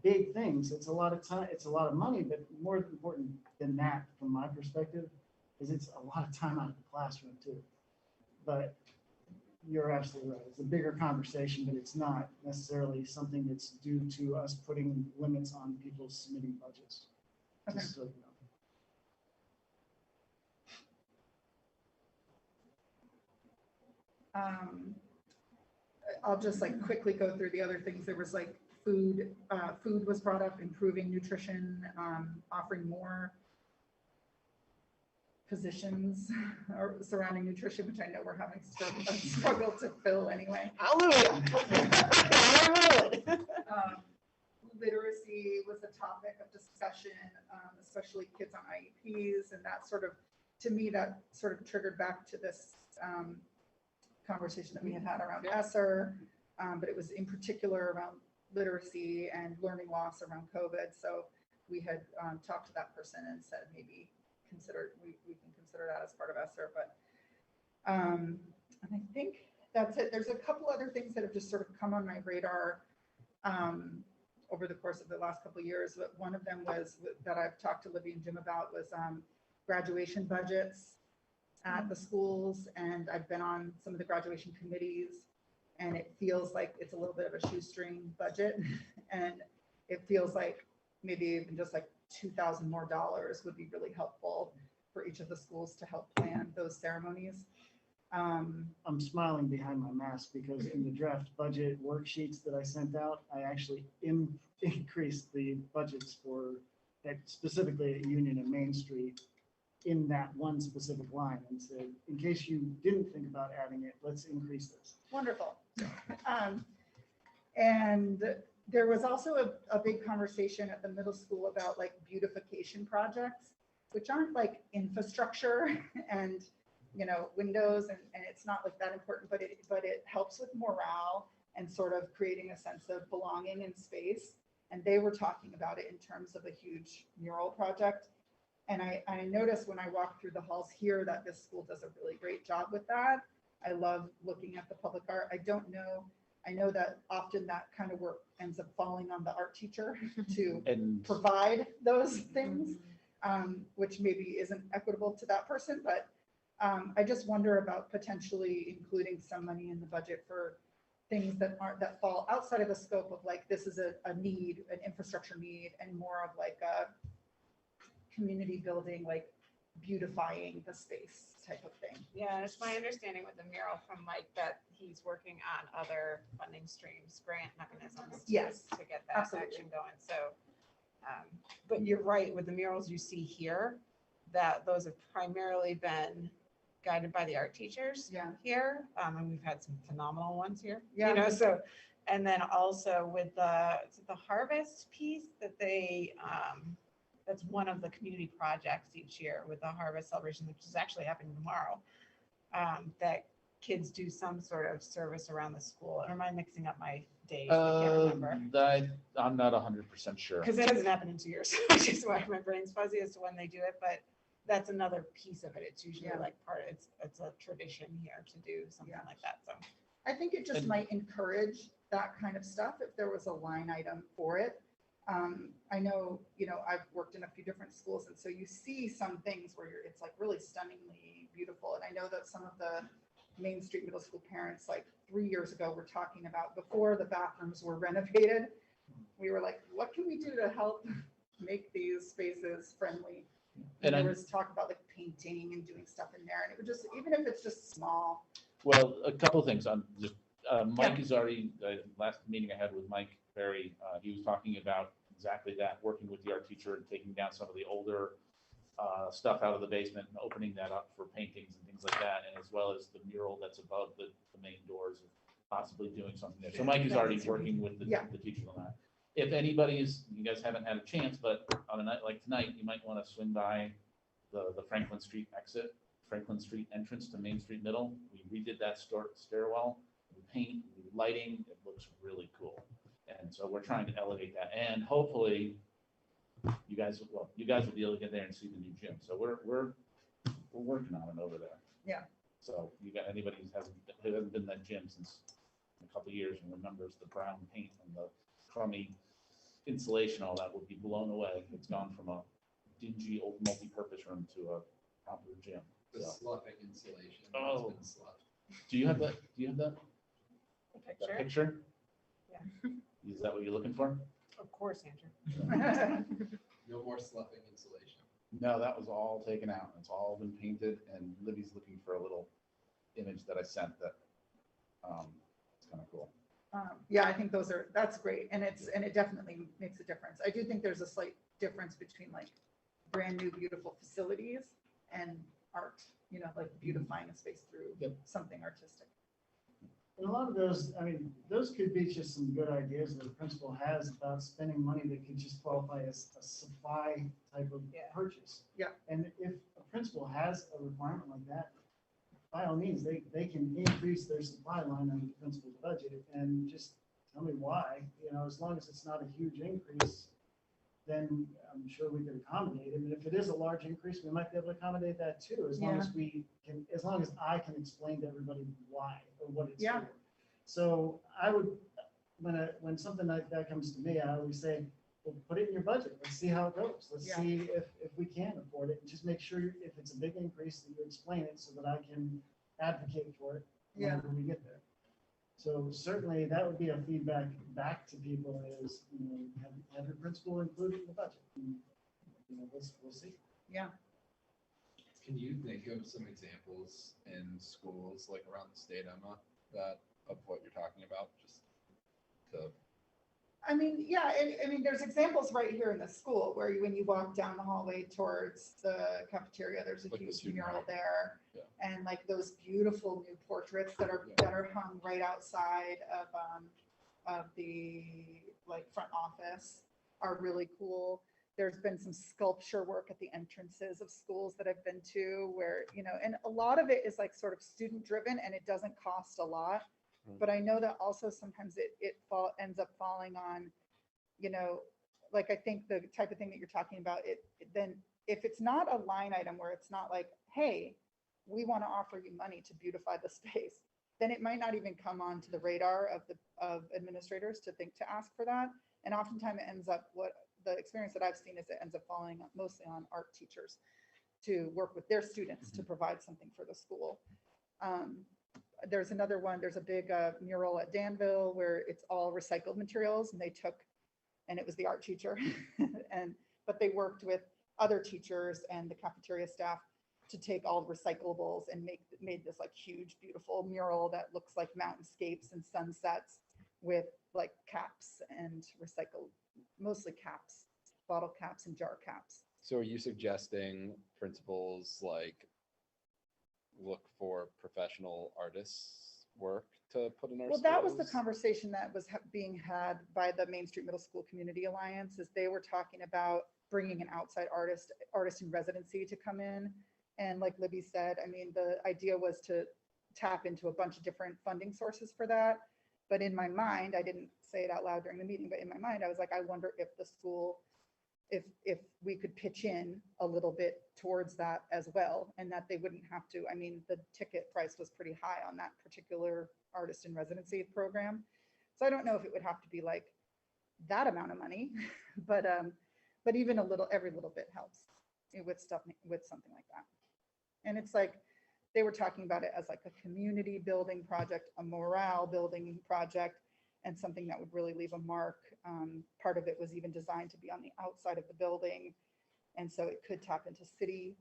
big things. It's a lot of time, it's a lot of money, but more important than that, from my perspective, is it's a lot of time out of the classroom too. But you're absolutely right. It's a bigger conversation, but it's not necessarily something that's due to us putting limits on people submitting budgets. Okay. Just so you know. I'll just like quickly go through the other things. There was like food was brought up, improving nutrition, offering more positions or surrounding nutrition, which I know we're having a struggle to fill anyway. Hallelujah. Literacy was a topic of discussion, especially kids on IEPs, and that sort of, to me, that sort of triggered back to this conversation that we had around ESSER, but it was in particular around literacy and learning loss around COVID. So we had talked to that person and said maybe we can consider that as part of ESSER. But and I think that's it. There's a couple other things that have just sort of come on my radar over the course of the last couple of years. But one of them was that I've talked to Libby and Jim about was graduation budgets at the schools, and I've been on some of the graduation committees, and it feels like it's a little bit of a shoestring budget, and it feels like maybe even just like $2,000 more would be really helpful for each of the schools to help plan those ceremonies. I'm smiling behind my mask because in the draft budget worksheets that I sent out, I actually increased the budgets for that, specifically at Union and Main Street, in that one specific line, and said, in case you didn't think about adding it, let's increase this. Wonderful. And there was also a big conversation at the middle school about like beautification projects, which aren't like infrastructure and, you know, windows, and it's not like that important, but it helps with morale and sort of creating a sense of belonging in space. And they were talking about it in terms of a huge mural project. And I noticed when I walk through the halls here that this school does a really great job with that. I love looking at the public art. I know that often that kind of work ends up falling on the art teacher to And provide those things, which maybe isn't equitable to that person. But I just wonder about potentially including some money in the budget for things that fall outside of the scope of like, this is a need, an infrastructure need, and more of like a community building, like beautifying the space type of thing. Yeah, it's my understanding with the mural from Mike that he's working on other funding streams, grant mechanisms Yes, to get that absolutely. action going. So, but you're right, with the murals you see here, that those have primarily been guided by the art teachers Yeah. here. And we've had some phenomenal ones here, Yeah. you know, so, and then also with the harvest piece that they, that's one of the community projects each year with the harvest celebration, which is actually happening tomorrow, that kids do some sort of service around the school. Or am I mixing up my days? I can't remember. I'm not 100% sure. Because it hasn't happened in 2 years, which is why my brain's fuzzy as to when they do it, but that's another piece of it. It's usually Yeah. like it's a tradition here to do something Yeah. like that, so. I think it just And- might encourage that kind of stuff if there was a line item for it. I know, I've worked in a few different schools, and so you see some things where it's like really stunningly beautiful. And I know that some of the Main Street Middle School parents, like 3 years ago, were talking about before the bathrooms were renovated. We were like, what can we do to help make these spaces friendly? And And I- there was talk about like painting and doing stuff in there, and it would just, even if it's just small. Well, a couple of things. Mike is already, last meeting I had with Mike Berry, he was talking about exactly that, working with the art teacher and taking down some of the older stuff out of the basement and opening that up for paintings and things like that, and as well as the mural that's above the main doors, possibly doing something there. So Mike is already working with the Yeah. teachers on that. If you guys haven't had a chance, but on a night like tonight, you might want to swing by the Franklin Street exit, Franklin Street entrance to Main Street Middle. We redid that stairwell, we paint, we lighting, it looks really cool. And so we're trying to elevate that, and hopefully you guys will be able to get there and see the new gym. So we're working on it over there. Yeah. So you got anybody who hasn't been in that gym since a couple of years and remembers the brown paint and the crummy insulation, all that would be blown away. It's gone from a dingy old multi-purpose room to a proper gym. The So, sloughing insulation has Oh. been sloughed. do you have that? The That picture, picture? Yeah. Is that what you're looking for? of course, Andrew. No more sloughing insulation. No, that was all taken out. It's all been painted, and Libby's looking for a little image that I sent that, it's kind of cool. Yeah, I think that's great. And it definitely makes a difference. I do think there's a slight difference between like brand new, beautiful facilities and art, like beautifying a space through Yep. something artistic. And a lot of those, I mean, those could be just some good ideas that the principal has about spending money that could just qualify as a supply type of Yeah. purchase. Yeah. And if a principal has a requirement like that, by all means, they can increase their supply line under the principal's budget and just tell me why, as long as it's not a huge increase, then I'm sure we could accommodate it. And if it is a large increase, we might be able to accommodate that too, as long as I can explain to everybody why or what it's Yeah. for. So I would, when something like that comes to me, I always say, well, put it in your budget. Let's see how it goes. Let's Yeah. see if we can afford it. And just make sure if it's a big increase that you explain it so that I can advocate for it Yeah. whenever we get there. So certainly that would be a feedback back to people is, have your principal included in the budget. And, we'll see. Yeah. Can you think of some examples in schools like around the state, Emma, of what you're talking about? Just to, I mean, yeah, there's examples right here in the school where when you walk down the hallway towards the cafeteria, there's a Like the huge student mural hall. there. Yeah. And like those beautiful new portraits that are hung right outside of the like front office are really cool. There's been some sculpture work at the entrances of schools that I've been to where, and a lot of it is like sort of student driven and it doesn't cost a lot. But I know that also sometimes it ends up falling on, like I think the type of thing that you're talking about, then if it's not a line item where it's not like, hey, we want to offer you money to beautify the space, then it might not even come onto the radar of administrators to think to ask for that. And oftentimes it ends up, what the experience that I've seen is it ends up falling mostly on art teachers to work with their students to provide something for the school. There's another one, there's a big mural at Danville where it's all recycled materials and and it was the art teacher. But they worked with other teachers and the cafeteria staff to take all the recyclables and made this like huge, beautiful mural that looks like mountainscapes and sunsets with like caps and recycled, mostly caps, bottle caps and jar caps. so are you suggesting principals like look for professional artists' work to put in our Well, that was the schools? conversation that was being had by the Main Street Middle School Community Alliance, is they were talking about bringing an outside artist in residency to come in. And like Libby said, I mean, the idea was to tap into a bunch of different funding sources for that. But in my mind, I didn't say it out loud during the meeting, but in my mind, I was like, I wonder if the school, if we could pitch in a little bit towards that as well, and that they wouldn't have to. I mean, the ticket price was pretty high on that particular artist in residency program. So I don't know if it would have to be like that amount of money, but even a little, every little bit helps with stuff, with something like that. And it's like, they were talking about it as like a community building project, a morale building project, and something that would really leave a mark. Part of it was even designed to be on the outside of the building. And so it could tap into city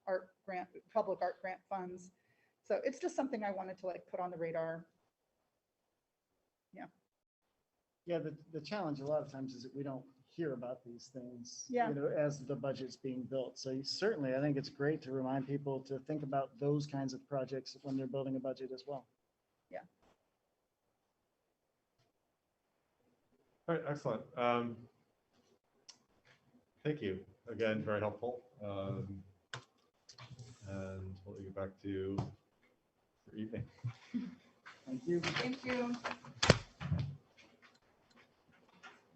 art grant, public art grant funds. So it's just something I wanted to like put on the radar. Yeah, the challenge a lot of times is that we don't hear about these things, Yeah. you know, as the budget's being built. So certainly, I think it's great to remind people to think about those kinds of projects when they're building a budget as well. All right, excellent. Thank you. Again, very helpful. And we'll get back to your evening. Thank you. Thank you.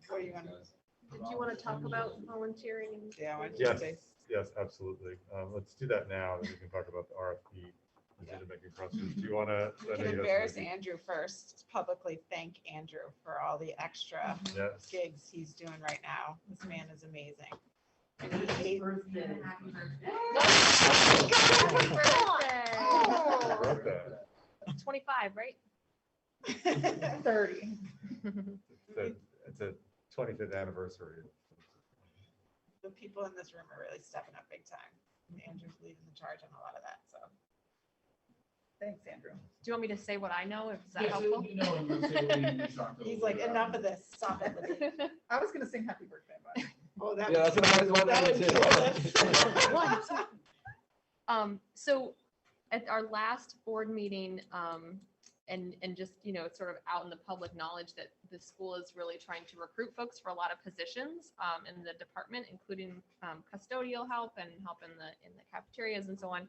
What do you want? Did you want to talk about volunteering? Yeah, I Yes, yes, absolutely. Let's do that now, then we can talk about the RFP decision-making process. Do you want to? We can embarrass Andrew first, publicly thank Andrew for all the extra Yes. gigs he's doing right now. This man is amazing. And he Happy hates. birthday. Oh. Birthday. 25, right? 30. It's a 25th anniversary. The people in this room are really stepping up big time. Andrew's leading the charge on a lot of that, so. Thanks, Andrew. Do you want me to say what I know? Is that helpful? He's like, enough of this, stop it. Libby." I was gonna sing happy birthday, but Oh, that. Yeah, that's what I was wondering too. One, two. So at our last board meeting, and just, you know, sort of out in the public knowledge that the school is really trying to recruit folks for a lot of positions in the department, including custodial help and help in the cafeterias and so on.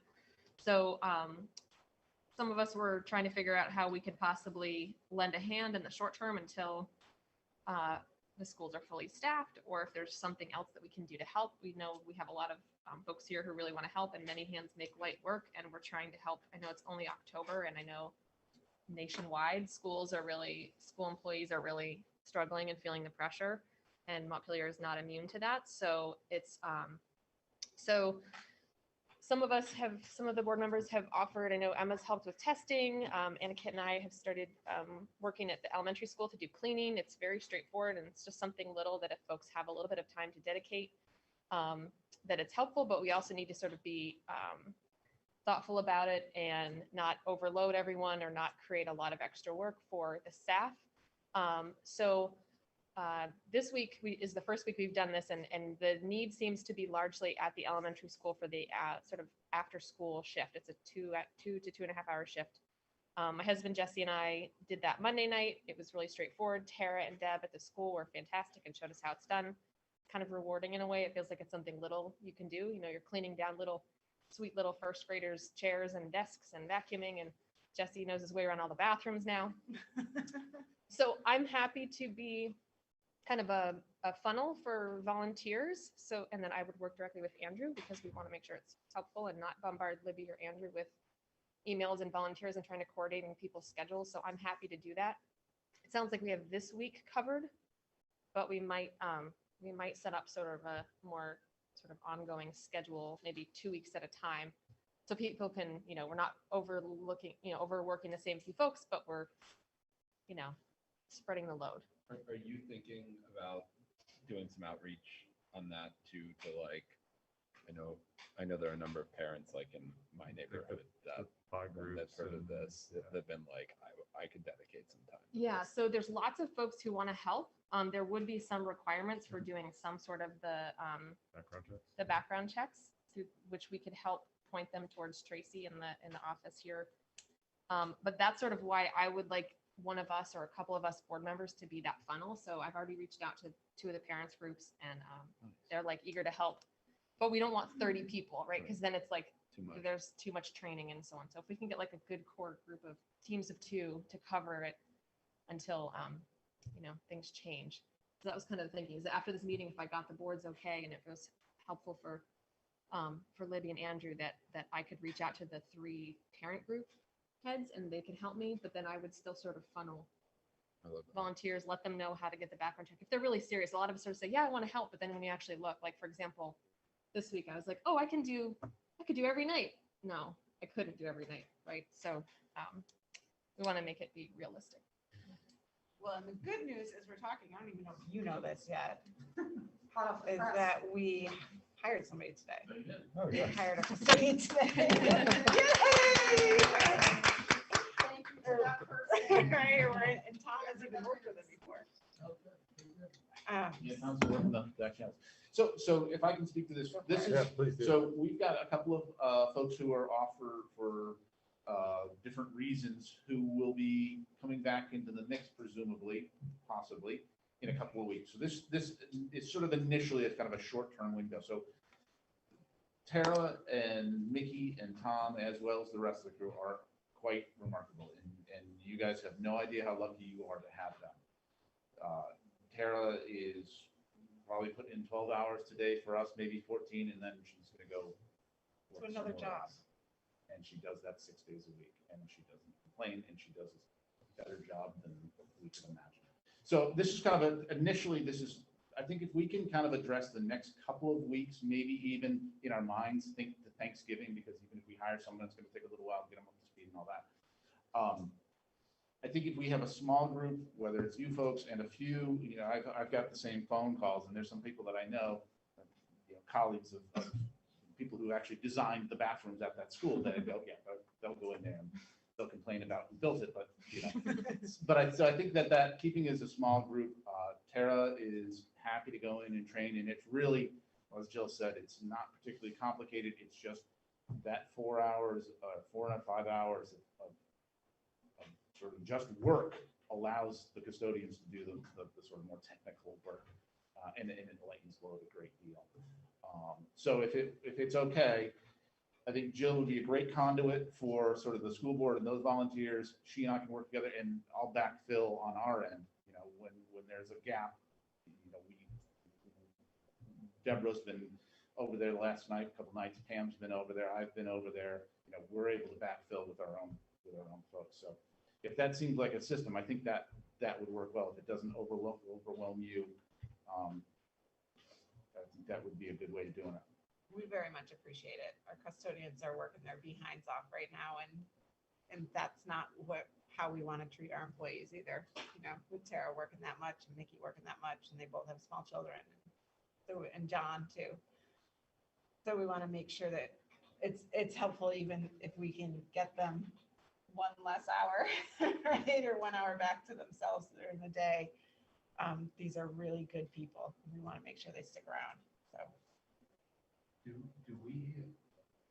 So some of us were trying to figure out how we could possibly lend a hand in the short term until the schools are fully staffed, or if there's something else that we can do to help. We know we have a lot of folks here who really want to help, and many hands make light work, and we're trying to help. I know it's only October, and I know nationwide school employees are really struggling and feeling the pressure, and Montpelier is not immune to that. So it's so some of the board members have offered. I know Emma's helped with testing. Anna Kit and I have started working at the elementary school to do cleaning. It's very straightforward, and it's just something little that if folks have a little bit of time to dedicate, that it's helpful. But we also need to sort of be thoughtful about it and not overload everyone or not create a lot of extra work for the staff. This week is the first week we've done this, and the need seems to be largely at the elementary school for the sort of after school shift. It's a 2 to 2.5 hour shift. My husband Jesse and I did that Monday night. It was really straightforward. Tara and Deb at the school were fantastic and showed us how it's done. Kind of rewarding in a way. It feels like it's something little you can do. You know, you're cleaning down sweet little first graders' chairs and desks and vacuuming, and Jesse knows his way around all the bathrooms now. So I'm happy to be kind of a funnel for volunteers. So, and then I would work directly with Andrew because we want to make sure it's helpful and not bombard Libby or Andrew with emails and volunteers and trying to coordinate people's schedules. So I'm happy to do that. It sounds like we have this week covered, but we might set up sort of a more sort of ongoing schedule, maybe 2 weeks at a time. So people can, you know, we're not overworking the same few folks, but we're, you know, spreading the load. Are you thinking about doing some outreach on that too, to like, I know there are a number of parents like in my neighborhood that that's heard of this, that've been like, I could dedicate some time. Yeah, so there's lots of folks who want to help. There would be some requirements for doing some sort of the background checks, through which we could help point them towards Tracy in the office here. But that's sort of why I would like one of us or a couple of us board members to be that funnel. So I've already reached out to 2 of the parents groups, and they're like eager to help. But we don't want 30 people, right? Because then it's like Too much. there's too much training and so on. So if we can get like a good core group of teams of 2 to cover it until, things change. So that was kind of the thinking, is that after this meeting, if I got the boards okay, and it was helpful for Libby and Andrew, that I could reach out to the 3 parent group heads and they could help me, but then I would still sort of funnel I love that. volunteers, let them know how to get the background check. If they're really serious, a lot of us sort of say, yeah, I want to help. But then when you actually look, like, for example, this week, I was like, oh, I could do every night. No, I couldn't do every night. Right. So we want to make it be realistic. Well, and the good news is we're talking, I don't even know if you know this yet, Hot off the is press. that we hired somebody today. Oh, We yeah. hired a custodian today. Yay! Thank you for that person. Right, and Tom has even worked with him before. Yeah, Tom's working that channel. So if I can speak to this, this Yeah, is, please do. so we've got a couple of folks who are offered for different reasons who will be coming back into the mix, presumably, possibly, in a couple of weeks. So this is sort of initially, it's kind of a short-term window. So Tara and Mickey and Tom, as well as the rest of the crew, are quite remarkable. And you guys have no idea how lucky you are to have them. Tara is probably putting in 12 hours today for us, maybe 14, and then she's going to go work To another somewhere job. else. And she does that 6 days a week, and she doesn't complain, and she does a better job than we can imagine. So this is kind of initially, I think if we can kind of address the next couple of weeks, maybe even in our minds, think to Thanksgiving, because even if we hire someone, it's going to take a little while to get them up to speed and all that. I think if we have a small group, whether it's you folks and a few, I've got the same phone calls, and there's some people that I know, colleagues of people who actually designed the bathrooms at that school that I go, yeah, they'll go in there and they'll complain about who built it, but so I think that keeping as a small group, Tara is happy to go in and train, and it's really, as Jill said, it's not particularly complicated. It's just that 4 hours, 4 or 5 hours of sort of just work allows the custodians to do the sort of more technical work, and it lightens the load a great deal. So if it's okay, I think Jill would be a great conduit for sort of the school board and those volunteers. She and I can work together, and I'll backfill on our end. When there's a gap, Deborah's been over there last night, a couple nights. Pam's been over there. I've been over there. We're able to backfill with our own folks. So if that seems like a system, I think that would work well. If it doesn't overwhelm you, I think that would be a good way of doing it. We very much appreciate it. Our custodians are working their behinds off right now, and that's not how we want to treat our employees either. With Tara working that much and Mickey working that much, and they both have small children, and John too. So we want to make sure that it's helpful, even if we can get them one less hour, right, or 1 hour back to themselves during the day. These are really good people. We want to make sure they stick around. So. Do we,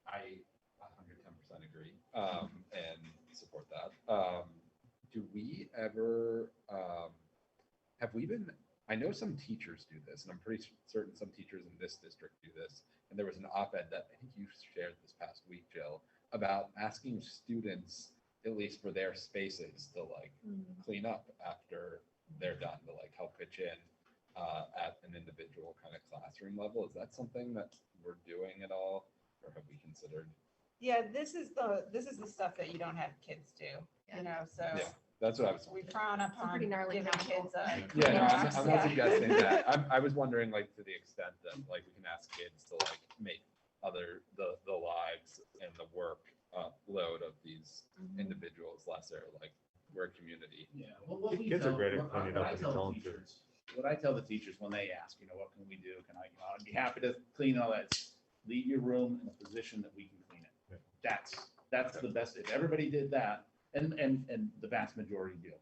I 110% agree, and support that. Do we ever, have we been, I know some teachers do this, and I'm pretty certain some teachers in this district do this. And there was an op-ed that I think you shared this past week, Jill, about asking students, at least for their spaces, to clean up after they're done, to help pitch in at an individual kind of classroom level. Is that something that we're doing at all, or have we considered? Yeah, this is the stuff that you don't have kids do, so. Yeah, that's what I was. We frown upon pretty gnarly giving chemicals. kids a. Yeah, no, Xerox, I'm yeah. not suggesting that. I was wondering, to the extent that we can ask kids to make the lives and the work load of these individuals lesser. We're a community. Yeah. Well, what we Kids are tell- great at what cleaning I up and tell telling teachers- What I tell the teachers when they ask, what can we do? Can I'd be happy to clean all that. Leave your room in a position that we can clean it. That's the best. If everybody did that, and the vast majority do,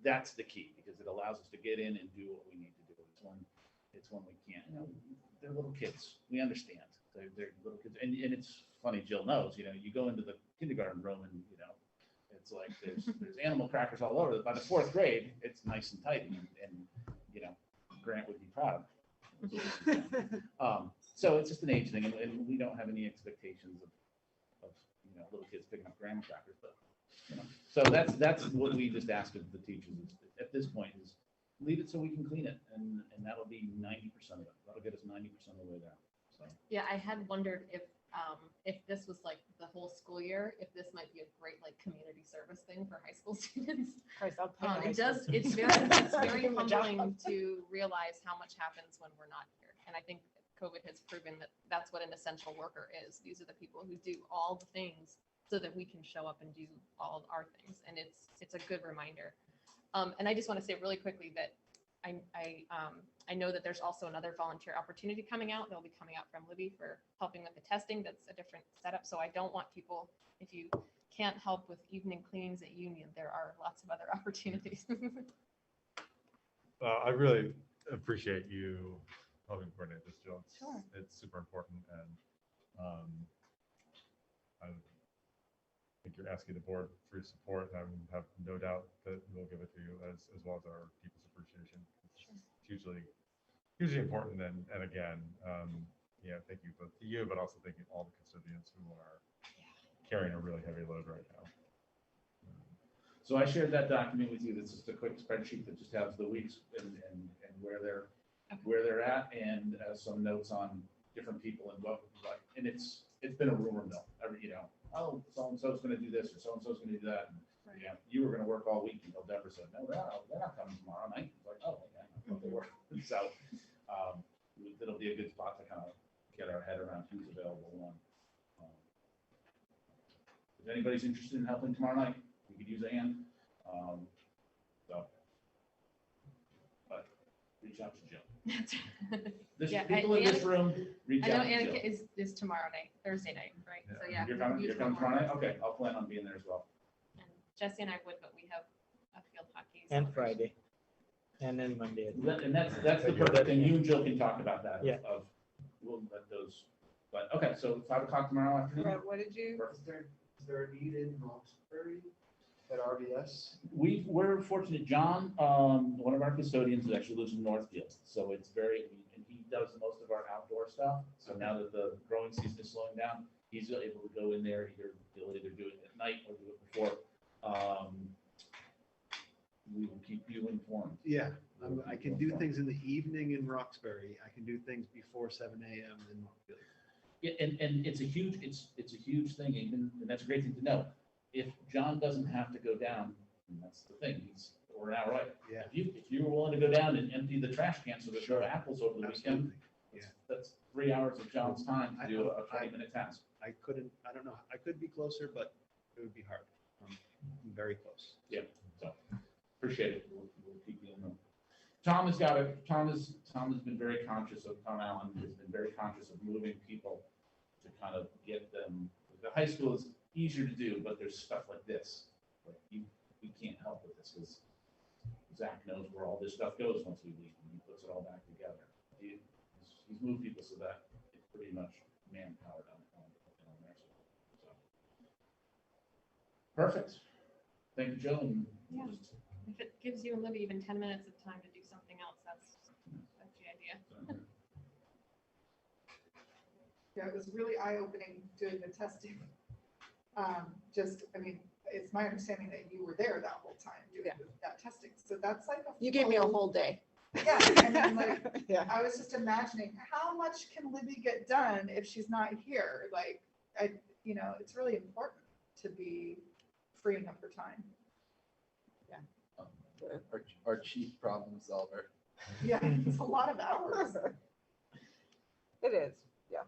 that's the key, because it allows us to get in and do what we need to do. It's when we can't. They're little kids. We understand. They're little kids, and it's funny. Jill knows. You go into the kindergarten room, and it's like there's animal crackers all over. By the 4th grade, it's nice and tidy, and Grant would be proud. So it's just an age thing, and we don't have any expectations little kids picking up graham crackers, but, so that's what we just ask of the teachers is, at this point, is leave it so we can clean it, and that'll be 90% of it. That'll get us 90% of the way there, so. Yeah, I had wondered if this was like the whole school year, if this might be a great like community service thing for high school students. It's very humbling to realize how much happens when we're not here. And I think COVID has proven that that's what an essential worker is. These are the people who do all the things so that we can show up and do all of our things. And it's a good reminder. And I just want to say really quickly that I know that there's also another volunteer opportunity coming out. They'll be coming out from Libby for helping with the testing. That's a different setup. So I don't want people, if you can't help with evening cleanings at Union, there are lots of other opportunities. I really appreciate you helping coordinate this, Jill. Sure. It's super important, and I think you're asking the board for your support, and I have no doubt that we'll give it to you as well as our people's appreciation. It's hugely important, and again, thank you both to you, but also thank you all the custodians who are carrying a really heavy load right now. So I shared that document with you. That's just a quick spreadsheet that just has the weeks and where they're at, and some notes on different people and what, and it's been a rumor mill. Oh, so-and-so's going to do this, or so-and-so's going to do that. And, you were going to work all week until Deborah said, no, they're not coming tomorrow night. It's like, oh, okay, I thought they were. So it'll be a good spot to kind of get our head around who's available when. If anybody's interested in helping tomorrow night, we could use a hand. But reach out to Jill. People in this room, reach I know out to Jill. Annika is tomorrow night, Thursday night, right? Yeah. So yeah. You're coming use tomorrow one more. night? Okay, I'll plan on being there as well. And Jesse and I would, but we have a field hockey. And celebration. Friday. And then Monday. And that's the perfect thing. You and Jill can talk about that. Yeah. We'll let those, but okay, so 5 o'clock tomorrow afternoon. What did you? Perfect. Is there a need in Roxbury at RBS? We're fortunate. John, one of our custodians, actually lives in Northfield, so it's and he does most of our outdoor stuff. So now that the growing season is slowing down, he's able to go in there. He'll either do it at night or do it before. We will keep you informed. Yeah, I can do things in the evening in Roxbury. I can do things before 7 a.m. in Montpelier. Yeah, and it's a huge thing, even, and that's a great thing to know. If John doesn't have to go down, and that's the thing, we're an hour away. Yeah. If you were willing to go down and empty the trash can so there's no apples over the weekend, Absolutely. that's 3 hours of John's time to do a I- 20-minute task. I don't know. I could be closer, but it would be hard. I'm very close. Yeah, so appreciate it. We'll keep you in the. Tom has been very conscious of, Tom Allen has been very conscious of moving people to kind of get them. The high school is easier to do, but there's stuff like this. Like we can't help with this because Zach knows where all this stuff goes once we leave, and he puts it all back together. He's moved people so that it's pretty much manpower on there. So. Perfect. Thank you, Jill. And Yeah. If it gives you and Libby even 10 minutes of time to do something else, that's the idea. Yeah, it was really eye-opening doing the testing. It's my understanding that you were there that whole time doing that testing. So that's like You gave me a whole day. Yeah, and then Yeah. I was just imagining how much can Libby get done if she's not here? It's really important to be freeing up her time. Our chief problem solver. Yeah, it's a lot of hours. It is, yeah.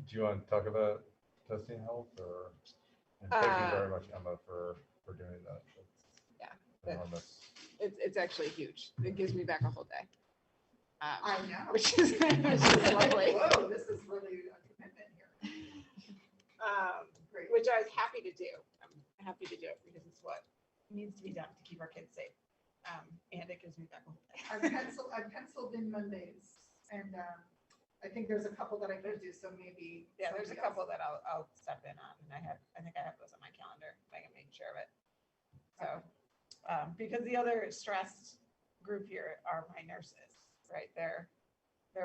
Do you want to talk about testing health, or? And thank you very much, Emma, for doing that. Yeah, Enormous. It's actually huge. It gives me back a whole day. I know. Which is lovely. Whoa, this is really a commitment here. Great. Which I was happy to do. I'm happy to do it because it's what needs to be done to keep our kids safe. And it gives me back a whole day. I've penciled in Mondays, and I think there's a couple that I could do, so maybe. Yeah, there's a somebody couple else. that I'll step in on, and I think I have those on my calendar. I can make sure of it. So, because the other stressed group here are my nurses, right? They're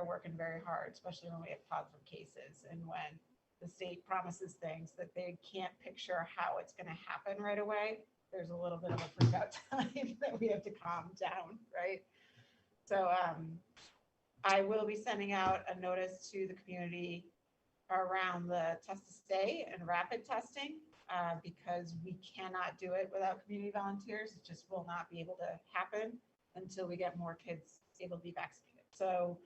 working very hard, especially when we have positive cases, and when the state promises things that they can't picture how it's going to happen right away. There's a little bit of a freak out time that we have to calm down, right? So I will be sending out a notice to the community around the test to stay and rapid testing because we cannot do it without community volunteers. It just will not be able to happen until we get more kids able to be vaccinated. So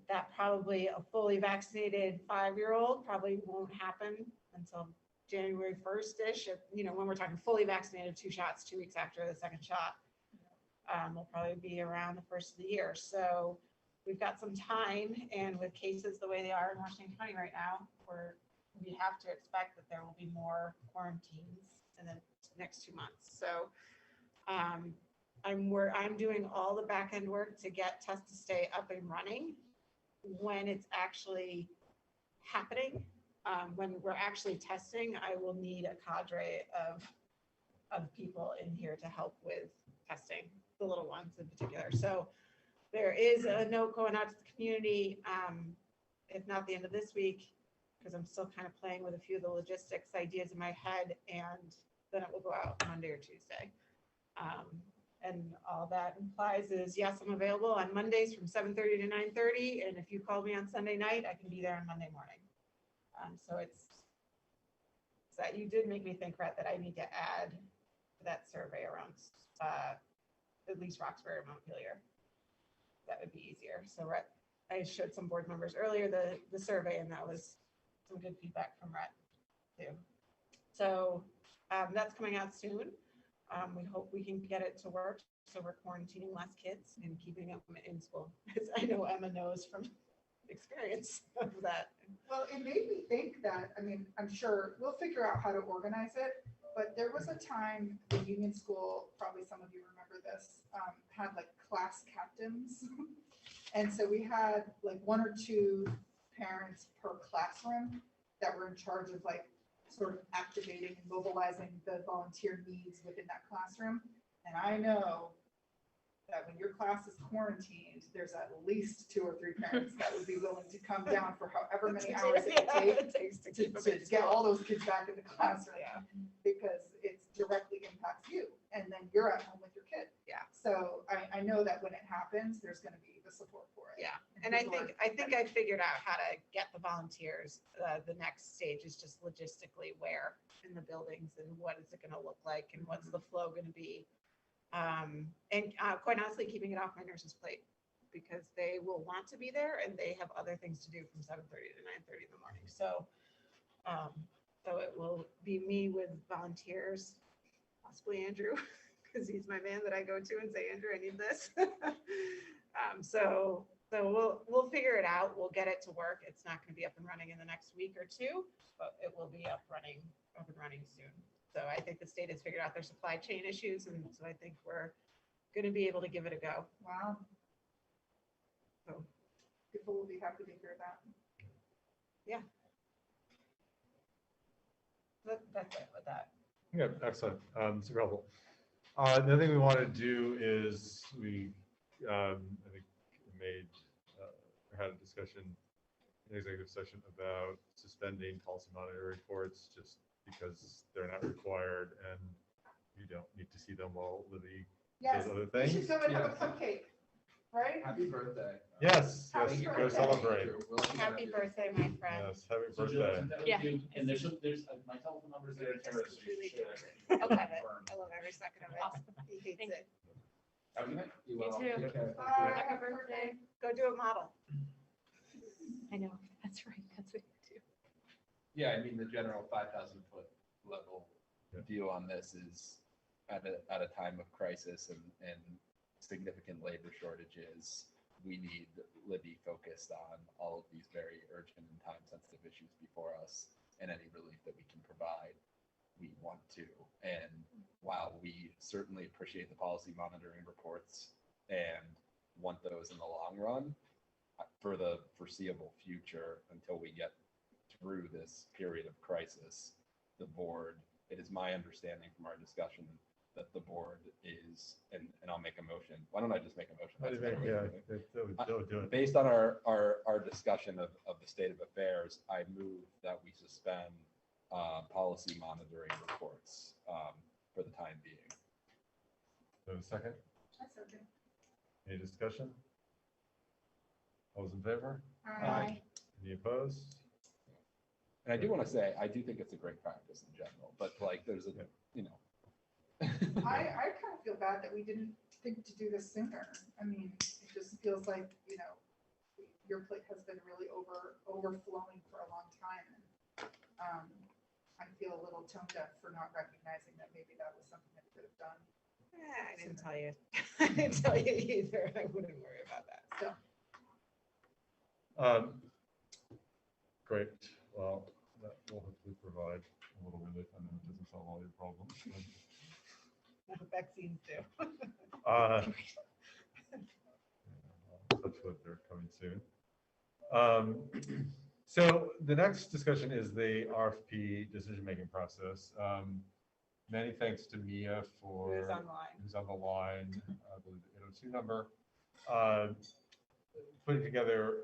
that probably a fully vaccinated 5-year-old probably won't happen until January 1st-ish. You know, when we're talking fully vaccinated, 2 shots, 2 weeks after the second shot, will probably be around the first of the year. So we've got some time, and with cases the way they are in Washington County right now, we have to expect that there will be more quarantines in the next 2 months. So I'm doing all the back end work to get test to stay up and running when it's actually happening. When we're actually testing, I will need a cadre of people in here to help with testing, the little ones in particular. So there is a note going out to the community, if not the end of this week, because I'm still kind of playing with a few of the logistics ideas in my head, and then it will go out Monday or Tuesday. And all that implies is, yes, I'm available on Mondays from 7:30 to 9:30. And if you call me on Sunday night, I can be there on Monday morning. So it's that you did make me think, Rhett, that I need to add that survey around at least Roxbury or Montpelier. That would be easier. So Rhett, I showed some board members earlier the survey, and that was some good feedback from Rhett too. So that's coming out soon. We hope we can get it to work, so we're quarantining less kids and keeping them in school. As I know Emma knows from experience of that. Well, it made me think that, I mean, I'm sure we'll figure out how to organize it, but there was a time the Union School, probably some of you remember this, had like class captains. And so we had like 1 or 2 parents per classroom that were in charge of like sort of activating and mobilizing the volunteer needs within that classroom. And I know that when your class is quarantined, there's at least 2 or 3 parents that would be willing to come down for however many hours it takes to get all those kids back in the classroom, because it directly impacts you. And then you're at home with your kid. Yeah. So I know that when it happens, there's going to be the support for it. Yeah. And I think I figured out how to get the volunteers. The next stage is just logistically where in the buildings and what is it going to look like and what's the flow going to be. And quite honestly, keeping it off my nurse's plate, because they will want to be there and they have other things to do from 7:30 to 9:30 in the morning. So, so it will be me with volunteers, possibly Andrew, because he's my man that I go to and say, Andrew, I need this. So we'll figure it out. We'll get it to work. It's not going to be up and running in the next week or 2, but it will be up and running soon. So I think the state has figured out their supply chain issues, and so I think we're going to be able to give it a go. Wow. So People will be happy to hear that. yeah. That's it with that. Yeah, excellent. Super helpful. The other thing we want to do is I think had a discussion, an executive session about suspending policy monitoring reports just because they're not required and you don't need to see them while Libby Yes, does other we things. should go and have a cupcake, right? Happy birthday. Yes, Happy yes, go birthday. celebrate. Happy birthday, my friend. Yes, happy So Jill, birthday. send that Yeah. with you, and there's my telephone number is there, Tara, so you should share that. I love it. I love every second of it. Awesome. He hates Thank it. Have a good night. You You will. too. Take care. Bye. Happy birthday. Go do a model. I know, that's right, that's what you do. Yeah, I mean, the general 5,000-foot level Yeah. view on this is at a time of crisis and significant labor shortages. We need Libby focused on all of these very urgent and time-sensitive issues before us, and any relief that we can provide, we want to. And while we certainly appreciate the policy monitoring reports and want those in the long run, for the foreseeable future, until we get through this period of crisis, the board, it is my understanding from our discussion that the board is, and I'll make a motion. Why don't I just make a motion? What do you That's a think? better way Yeah, to do it. that would do it. Based on our discussion of the state of affairs, I move that we suspend policy monitoring reports for the time being. Do I have a second? That's okay. Any discussion? All those in favor? Aye. Any opposed? And I do want to say, I do think it's a great practice in general, but like there's a, you know. I kind of feel bad that we didn't think to do this sooner. I mean, it just feels like, you know, your plate has been really overflowing for a long time. And I feel a little tone deaf for not recognizing that maybe that was something that we could have done. I didn't tell you. I didn't tell you either. I wouldn't worry about that. So, Great. Well, that will hopefully provide a little relief. I know it doesn't solve all your problems. Vaccines do. Touch wood, they're coming soon. So the next discussion is the RFP decision-making process. Many thanks to Mia for Who's on the line. I believe the 802 number, putting together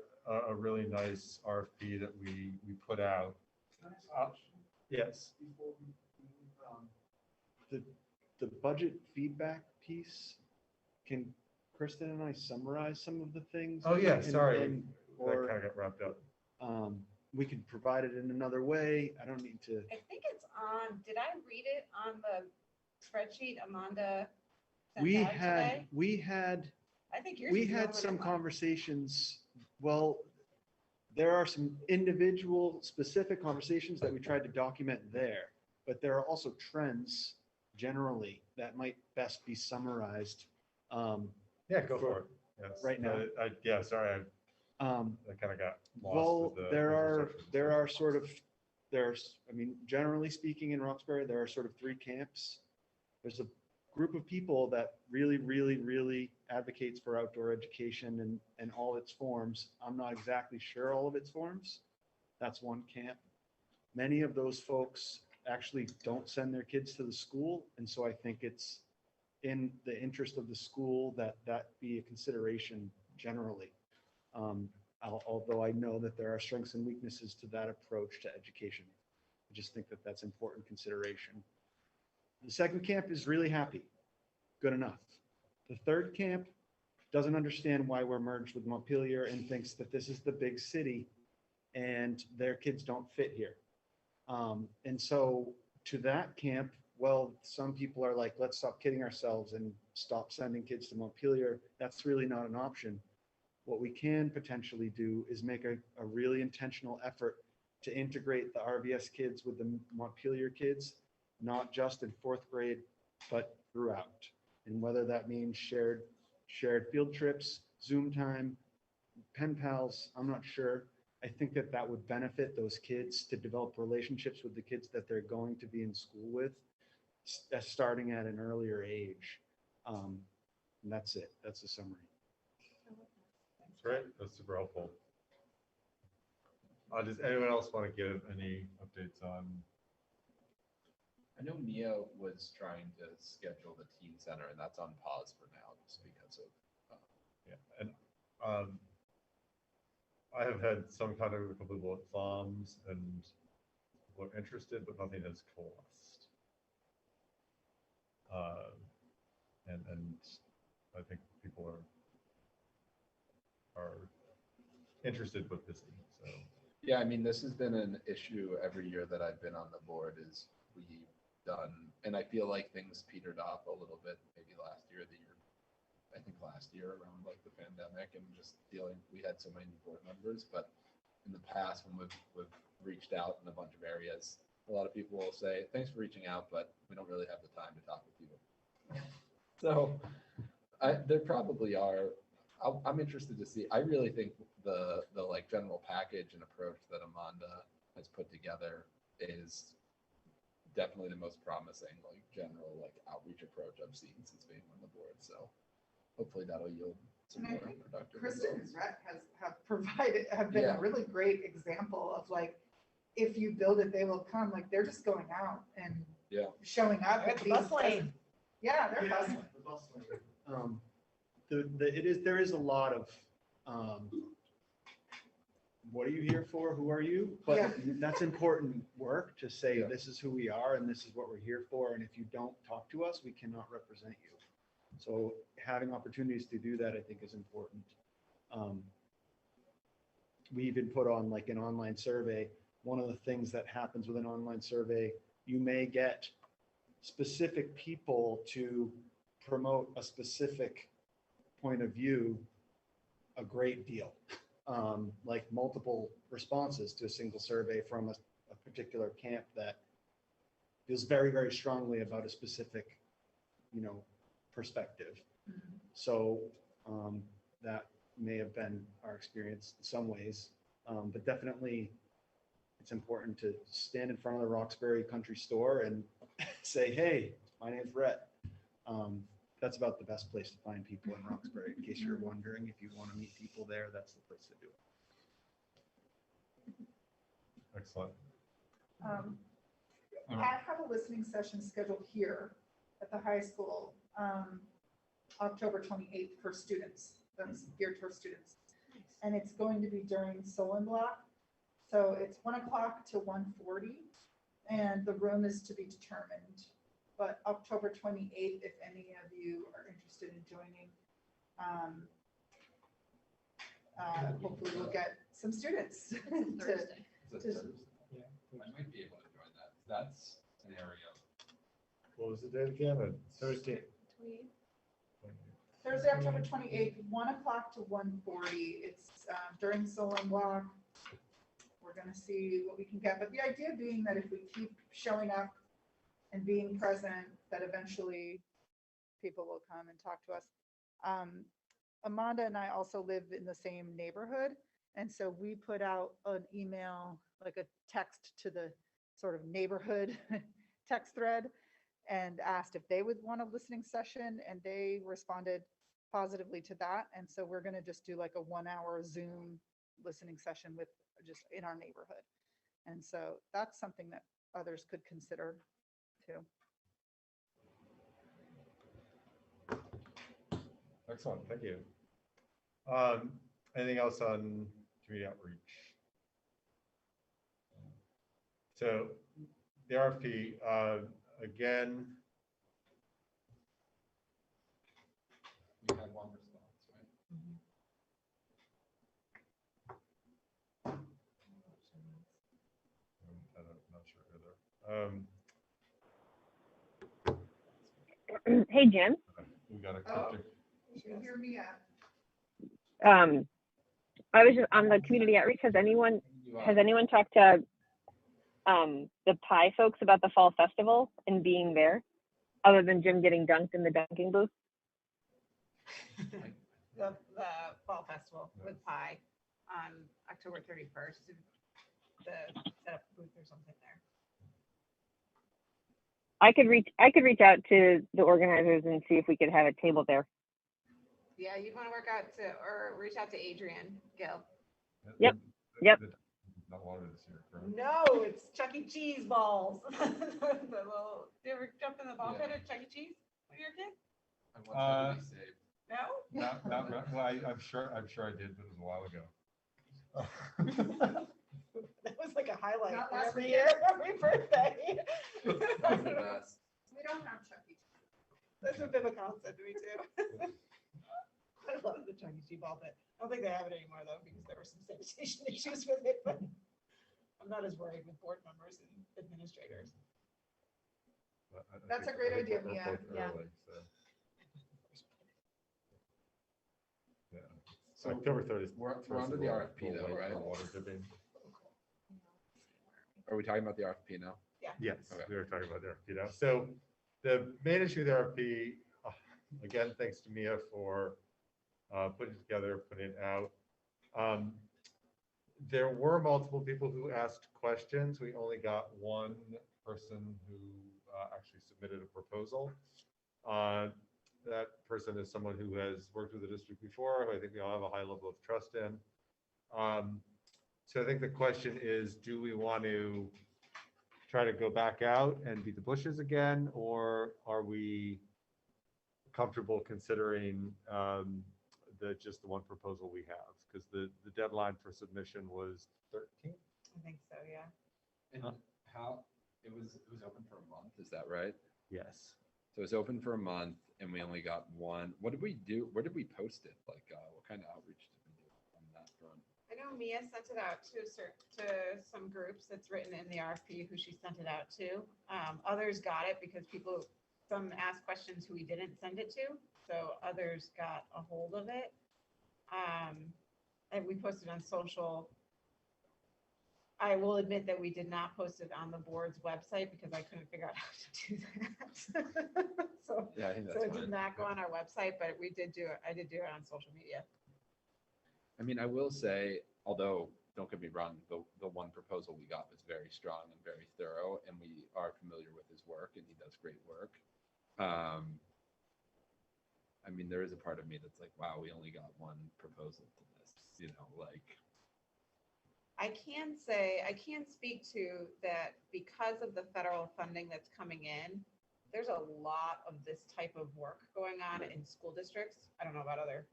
a really nice RFP that we put out. Yes. Before we move, the budget feedback piece, can Kristen and I summarize some of the things? Oh, yeah, And- sorry. and- That Or kind of got wrapped up. we could provide it in another way. I don't need to. I think it's on, did I read it on the spreadsheet Amanda sent We out today? I think yours. We is the had only some one. conversations. Well, there are some individual specific conversations that we tried to document there, but there are also trends generally that might best be summarized. Yeah, go for it. Yes. Right now. Yeah, sorry, Um, I kind of got lost. Well, with the there introduction. are sort of, I mean, generally speaking in Roxbury, there are sort of three camps. There's a group of people that really advocates for outdoor education and all its forms. I'm not exactly sure all of its forms. That's one camp. Many of those folks actually don't send their kids to the school. And so I think it's in the interest of the school that be a consideration generally. Although I know that there are strengths and weaknesses to that approach to education. I just think that that's important consideration. The second camp is really happy, good enough. The third camp doesn't understand why we're merged with Montpelier and thinks that this is the big city and their kids don't fit here. And so to that camp, well, some people are like, let's stop kidding ourselves and stop sending kids to Montpelier. That's really not an option. What we can potentially do is make a really intentional effort to integrate the RVS kids with the Montpelier kids, not just in fourth grade, but throughout. And whether that means shared field trips, Zoom time, pen pals, I'm not sure. I think that would benefit those kids to develop relationships with the kids that they're going to be in school with, starting at an earlier age. And that's it. That's the summary. That's great. That's super helpful. Does anyone else want to give any updates on? I know Mia was trying to schedule the teen center and that's on pause for now just because of. Yeah, and I have had some kind of a couple of thumbs and people are interested, but nothing has coalesced. And I think people are interested but busy. So Yeah, I mean, this has been an issue every year that I've been on the board is we've done, and I feel like things petered off a little bit, maybe last year, I think last year around like the pandemic and just we had so many board members, but in the past when we've reached out in a bunch of areas, a lot of people will say, thanks for reaching out, but we don't really have the time to talk with you. So there probably are, I'm interested to see, I really think the like general package and approach that Amanda has put together is definitely the most promising, like general like outreach approach I've seen since being on the board. So hopefully that'll yield some And I more think productive Kristen results. and Rhett have been Yeah. a really great example of like, if you build it, they will come. Like they're just going out and Yeah. showing up At the bus lane. Yeah, they're Yeah, bustling. the bustling. There is a lot of, what are you here for? Who are you? Yeah. But that's important work to say, Yeah. this is who we are and this is what we're here for. And if you don't talk to us, we cannot represent you. So having opportunities to do that, I think, is important. We even put on like an online survey. One of the things that happens with an online survey, you may get specific people to promote a specific point of view a great deal. Like multiple responses to a single survey from a particular camp that feels very, very strongly about a specific, perspective. So that may have been our experience in some ways, but definitely it's important to stand in front of the Roxbury Country Store and say, hey, my name's Rhett. That's about the best place to find people in Roxbury. In case you're wondering, if you want to meet people there, that's the place to do it. Excellent. I have a listening session scheduled here at the high school, October 28th for students. That's geared towards students. And it's going to be during Solon Block. So it's 1 o'clock to 1:40, and the room is to be determined. But October 28th, if any of you are interested in joining, hopefully we'll get some students. It's a Thursday. Is it Just- Thursday? I might be able to join that. That's an area. What was the date again? Thursday. Thursday, October 28th, 1 o'clock to 1:40. It's during Solon Block. We're going to see what we can get. But the idea being that if we keep showing up and being present, that eventually people will come and talk to us. Amanda and I also live in the same neighborhood. And so we put out an email, like a text to the sort of neighborhood text thread, and asked if they would want a listening session, and they responded positively to that. And so we're going to just do like a 1-hour Zoom listening session with just in our neighborhood. And so that's something that others could consider too. Excellent, thank you. Anything else on community outreach? So the RFP, again, We had one response, right? I'm not sure either. Hey, Jim. We got a Oh. quick. You can hear me out. I was just on the community outreach. Has anyone talked to the Pie folks about the fall festival and being there, other than Jim getting dunked in the dunking booth? The fall festival with Pie on October 31st. The set up booth or something there. I could reach out to the organizers and see if we could have a table there. Yeah, you'd want to work out to, or reach out to Adrian Gill. Yep, yep. Not water this year, correct? No, it's Chuck E. Cheese balls. Do you ever jump in the ball pit Yeah. at Chuck E. Cheese when you were a kid? I want that to be saved. No? Well, I'm sure I did, but it was a while ago. That was like a highlight Not last every weekend. year, every birthday. That was the best. We don't have Chuck E. Cheese. That's what Bibical said to me too. I love the Chuck E. Cheese ball pit. I don't think they have it anymore though, because there were some sanitation issues with it, but I'm not as worried with board members and administrators. That's a great idea, Mia. Yeah. So October 30th. We're onto the RFP though, right? Are we talking about the RFP now? Yes, Okay. we were talking about the RFP now. So the main issue of the RFP, again, thanks to Mia for putting it together, putting it out. There were multiple people who asked questions. We only got one person who actually submitted a proposal. That person is someone who has worked with the district before, who I think we all have a high level of trust in. So I think the question is, do we want to try to go back out and beat the bushes again, or are we comfortable considering just the one proposal we have, because the deadline for submission was 13th. I think so, yeah. And how, it was open for a month, is that right? Yes. So it was open for a month and we only got one. What did we do? Where did we post it? Like, what kind of outreach did we do on that front? I know Mia sent it out to some groups that's written in the RFP who she sent it out to. Others got it because some asked questions who we didn't send it to. So others got a hold of it. And we posted on social. I will admit that we did not post it on the board's website because I couldn't figure out how to do that. So, Yeah, I think so that's it did fine. not go on our website, but we did do it. I did do it on social media. I mean, I will say, although, don't get me wrong, the one proposal we got was very strong and very thorough, and we are familiar with his work, and he does great work. I mean, there is a part of me that's like, wow, we only got one proposal to this, you know, like. I can speak to that because of the federal funding that's coming in, there's a lot of this type of work going on in school districts. I don't know about other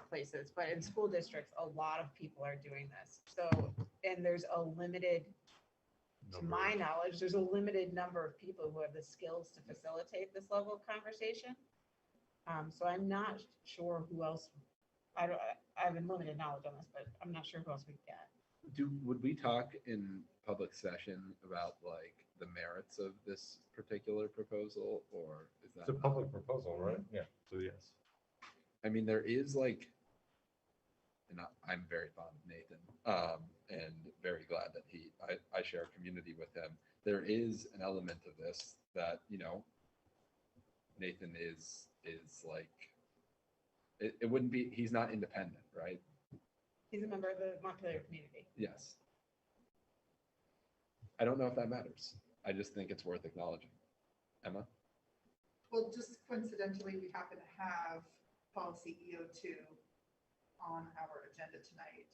places, but in school districts, a lot of people are doing this. So, and there's a limited, to my knowledge, there's a limited number of people who have the skills to facilitate this level of conversation. So I'm not sure who else, I have limited knowledge on this, but I'm not sure who else we get. Would we talk in public session about like the merits of this particular proposal, or is that? It's a public proposal, right? Yeah. So yes. I mean, there is like, and I'm very fond of Nathan, and very glad that I share a community with him. There is an element of this that, you know, Nathan is like, it wouldn't be, he's not independent, right? He's a member of the Montpelier community. Yes. I don't know if that matters. I just think it's worth acknowledging. Emma? Well, just coincidentally, we happen to have policy EO2 on our agenda tonight.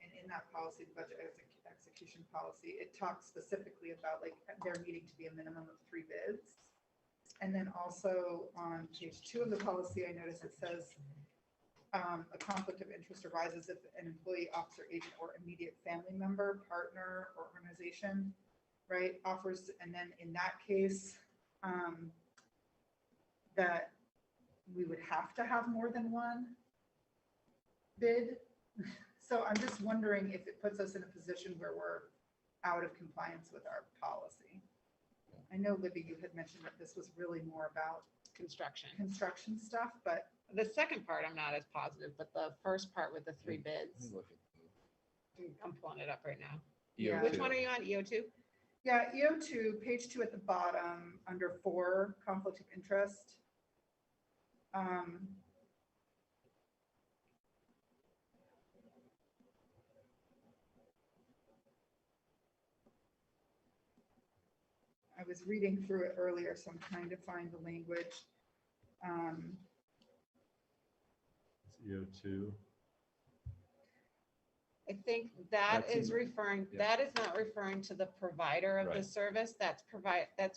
And in that policy, the budget execution policy, it talks specifically about like there needing to be a minimum of 3 bids. And then also on page 2 of the policy, I notice it says a conflict of interest arises if an employee, officer, agent, or immediate family member, partner, or organization, right, offers, and then in that case, that we would have to have more than one bid. So I'm just wondering if it puts us in a position where we're out of compliance with our policy. I know, Libby, you had mentioned that this was really more about construction stuff, but The second part, I'm not as positive, but the first part with the 3 bids, Look I'm pulling it up right now. Yeah. Which one are you on, EO2? yeah, EO2, page 2 at the bottom, under 4, conflict of interest. I was reading through it earlier, so I'm trying to find the language. It's EO2. I think that That's is in- referring, yeah. that is not referring to the provider of the Right. service. That's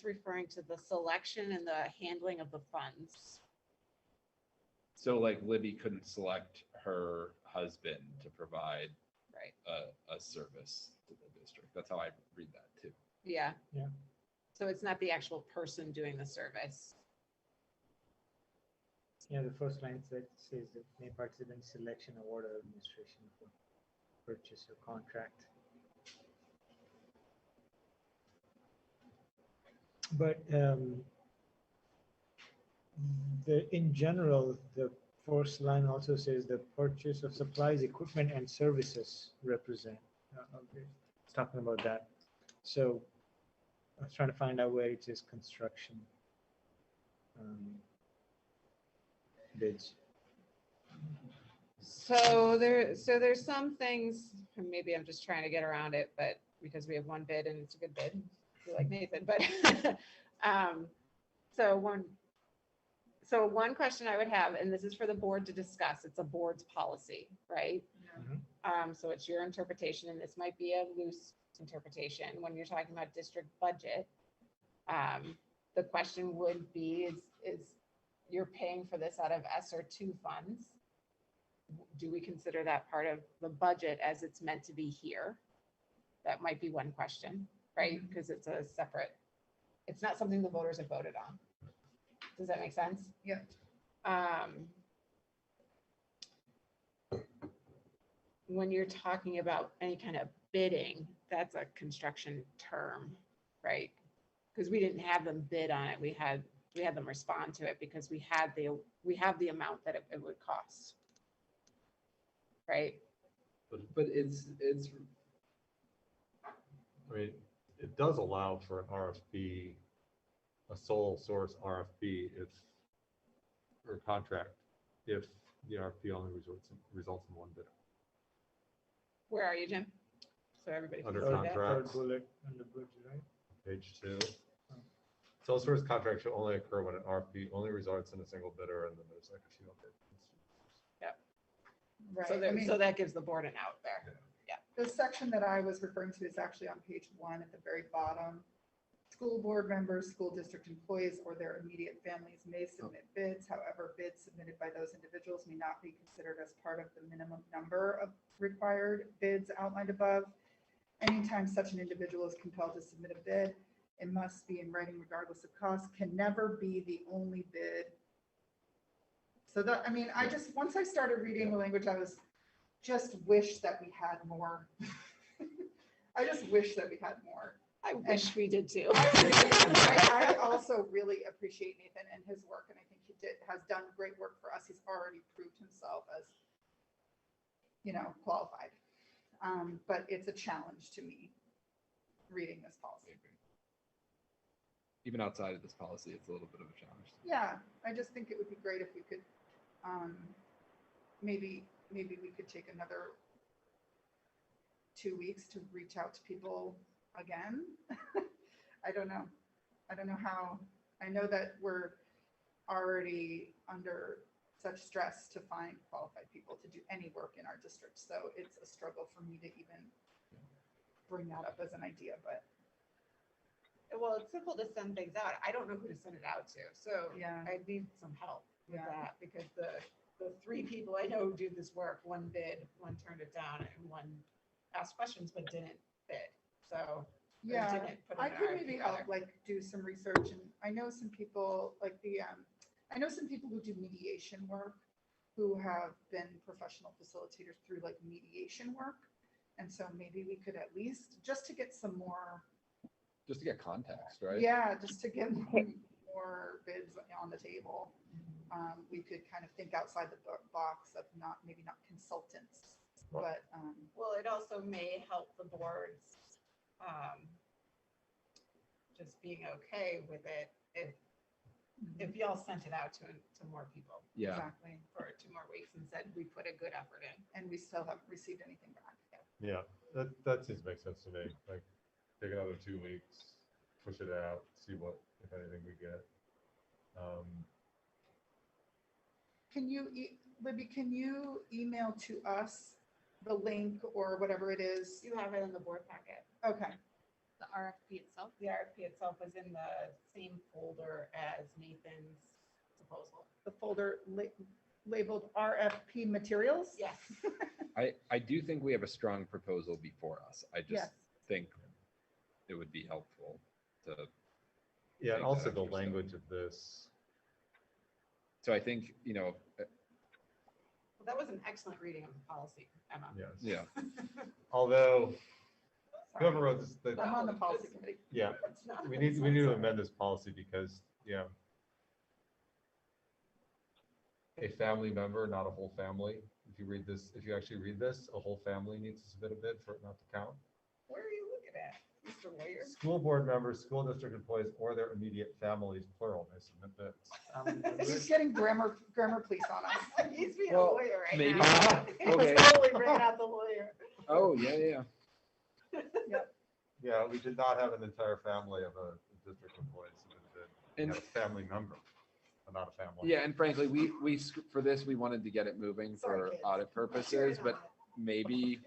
referring to the selection and the handling of the funds. So like Libby couldn't select her husband to provide Right. a service to the district. That's how I read that too. Yeah. Yeah. So it's not the actual person doing the service. Yeah, the first line says that may participate in selection, award, or administration for purchase or contract. But in general, the first line also says the purchase of supplies, equipment, and services represent. Okay, it's talking about that. So I was trying to find out where it says construction bids. So there's some things, and maybe I'm just trying to get around it, but because we have one bid and it's a good bid, like Nathan, but so one question I would have, and this is for the board to discuss, it's a board's policy, right? So it's your interpretation, and this might be a loose interpretation when you're talking about district budget. The question would be, is you're paying for this out of ESSER2 funds. Do we consider that part of the budget as it's meant to be here? That might be one question, right? Because it's a separate, it's not something the voters have voted on. Does that make sense? Yeah. When you're talking about any kind of bidding, that's a construction term, right? Because we didn't have them bid on it. We had them respond to it because we have the amount that it would cost. Right? But it's, I mean, it does allow for an RFP, a sole source RFP if, or contract, if the RFP only results in one bidder. Where are you, Jim? So everybody can Under see that. contract. Third bullet under budget, right? Page 2. Sole source contract should only occur when an RFP only results in a single bidder, and then there's like a few other. Right. So, I mean, so that gives the board an out there. the section that I was referring to is actually on page 1 at the very bottom. School board members, school district employees, or their immediate families may submit bids. However, bids submitted by those individuals may not be considered as part of the minimum number of required bids outlined above. Anytime such an individual is compelled to submit a bid, it must be in writing regardless of cost, can never be the only bid. So that, I mean, I just, once I started reading the language, I was just wish that we had more. I just wish that we had more. I wish we did too. I also really appreciate Nathan and his work, and I think he has done great work for us. He's already proved himself as, qualified. But it's a challenge to me reading this policy. even outside of this policy, it's a little bit of a challenge. Yeah, I just think it would be great if we could, maybe we could take another 2 weeks to reach out to people again. I don't know how. I know that we're already under such stress to find qualified people to do any work in our district. So it's a struggle for me to even bring that up as an idea, but Well, it's simple to send things out. I don't know who to send it out to. So yeah. I need some help with Yeah. that because the 3 people I know who do this work, one bid, one turned it down, and one asked questions but didn't bid. So Yeah, didn't put I an could RFP maybe together. help, like, do some research, and I know some people, like I know some people who do mediation work, who have been professional facilitators through like mediation work. And so maybe we could at least, just to get some more, Just to get context, right? yeah, just to get more bids on the table. We could kind of think outside the box of maybe not consultants, but Well, it also may help the boards just being okay with it if y'all sent it out to more people Yeah. exactly. for 2 more weeks and said we put a good effort in. And we still haven't received anything back. Yeah, that seems to make sense to me. Like, take another 2 weeks, push it out, see what, if anything, we get. Can you, Libby, can you email to us the link or whatever it is? You have it in the board packet. Okay, The RFP itself. The RFP itself is in the same folder as Nathan's proposal. the folder labeled RFP materials? Yes. I do think we have a strong proposal before us. I just Yes. think it would be helpful to, Yeah, and Take also that the extra step. language of this. so I think, Well, that was an excellent reading of the policy, Emma. Yes. yeah, Although Sorry. whoever wrote this, I'm on the policy committee. yeah, It's not- we need it's to not amend this policy because, yeah, a family member, not a whole family. If you read this, if you actually read this, a whole family needs to submit a bid for it not to count. Where are you looking at, Mr. Lawyer? School board members, school district employees, or their immediate families, plural, may submit bids. He's getting grammar police on us. He's being Well, a lawyer right maybe- now. Okay. He's totally bringing out the lawyer. oh, yeah. Yeah, we did not have an entire family of a district employee submit a bid. We And had a family member, but not a family. yeah, and frankly, for this, we wanted to get it moving Sorry, for kids. audit purposes, but maybe,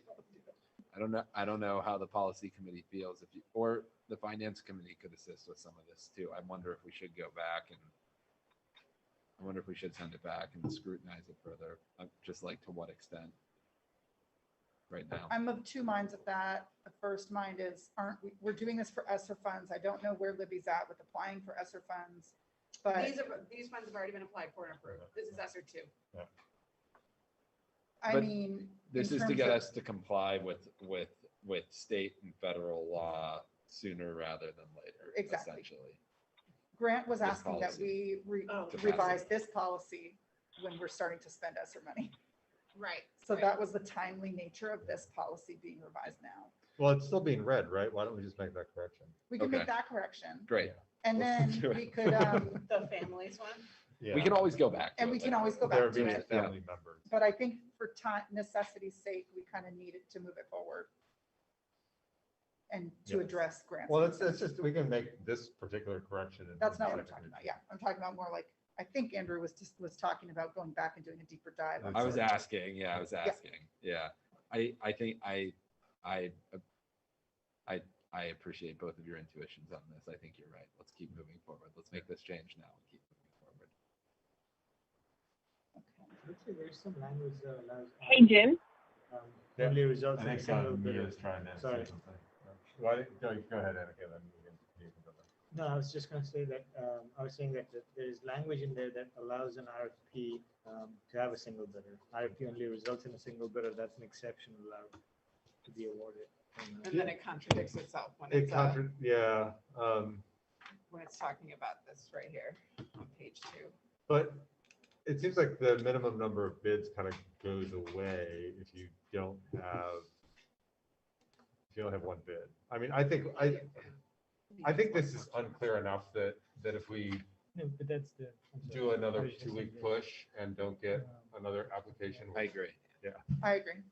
I don't know how the policy committee feels or the finance committee could assist with some of this too. I wonder if we should go back and I wonder if we should send it back and scrutinize it further, just like to what extent right now. I'm of two minds of that. The first mind is, we're doing this for ESSER funds. I don't know where Libby's at with applying for ESSER funds. But These funds have already been applied for and approved. This is ESSER 2. I But mean. This in is to terms get of- us to comply with state and federal law sooner rather than later, Exactly. essentially. Grant was This asking that policy. we Oh. revise this policy when we're starting to spend ESSER money. Right. So right. that was the timely nature of this policy being revised now. Well, it's still being read, right? Why don't we just make that correction? We can Okay. make that correction. Great. And then Let's do it. we could, The families one. We can always go back. to and it we can later. always go There back to being it. family members. But I think for time, necessity's sake, we kind of needed to move it forward. And to Yeah. address grants. Well, it's just, we can make this particular correction. in That's not the what I'm second talking about. reading. Yeah, I'm talking about more like, I think Andrew was talking about going back and doing a deeper dive. on I was some of it. asking, yeah, I was asking, yeah. I think I appreciate both of your intuitions on this. I think you're right. Let's keep moving forward. Let's make this change now and keep moving forward. Looks like there's some language that allows. Hey, Jim. Yeah. Only results I in a think single bit Mia's of. trying to say Sorry. something. Why, go ahead, Annika, then you can go back. No, I was just gonna say that, I was saying that there is language in there that allows an RFP to have a single bidder. RFP only results in a single bidder. That's an exception allowed to be awarded. And then it contradicts itself when It it's, yeah, when it's talking about this right here on page 2. but it seems like the minimum number of bids kind of goes away if you don't have, one bid. I mean, I think this is unclear enough that if we No, but that's the. I'm sorry. do I another was just 2-week saying push and don't get Um, another application. I agree. I agree.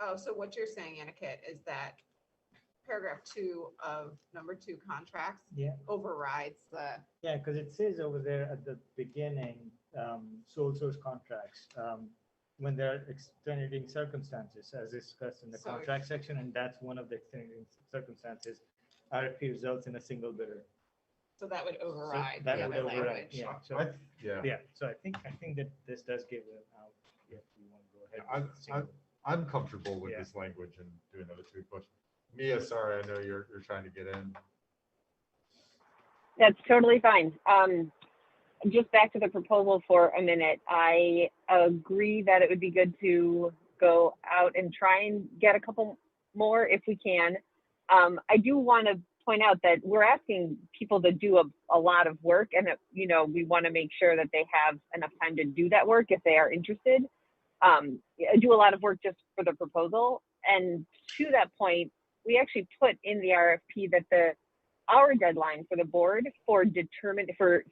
Oh, so what you're saying, Aniket, is that paragraph 2 of number 2 contracts Yeah, overrides the, yeah, because it says over there at the beginning, sole source contracts, when there are extenuating circumstances, as discussed in the So- contract section, and that's one of the extenuating circumstances. RFP results in a single bidder. so that would So override that the would other override, language. yeah, so, Yeah, yeah, so I think that this does give it out, if you want to go ahead. I'm- with single. I'm comfortable with Yeah. this language and doing another 2-week push. Mia, sorry, I know you're trying to get in. That's totally fine. Just back to the proposal for a minute. I agree that it would be good to go out and try and get a couple more if we can. I do want to point out that we're asking people to do a lot of work, and that, we want to make sure that they have enough time to do that work if they are interested. Do a lot of work just for the proposal. And to that point, we actually put in the RFP that our deadline for the board for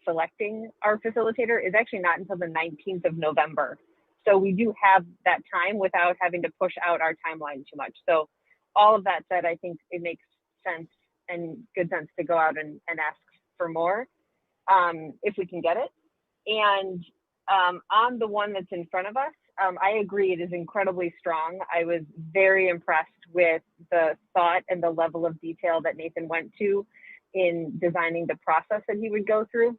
selecting our facilitator is actually not until the 19th of November. So we do have that time without having to push out our timeline too much. So all of that said, I think it makes sense and good sense to go out and ask for more if we can get it. And on the one that's in front of us, I agree, it is incredibly strong. I was very impressed with the thought and the level of detail that Nathan went to in designing the process that he would go through,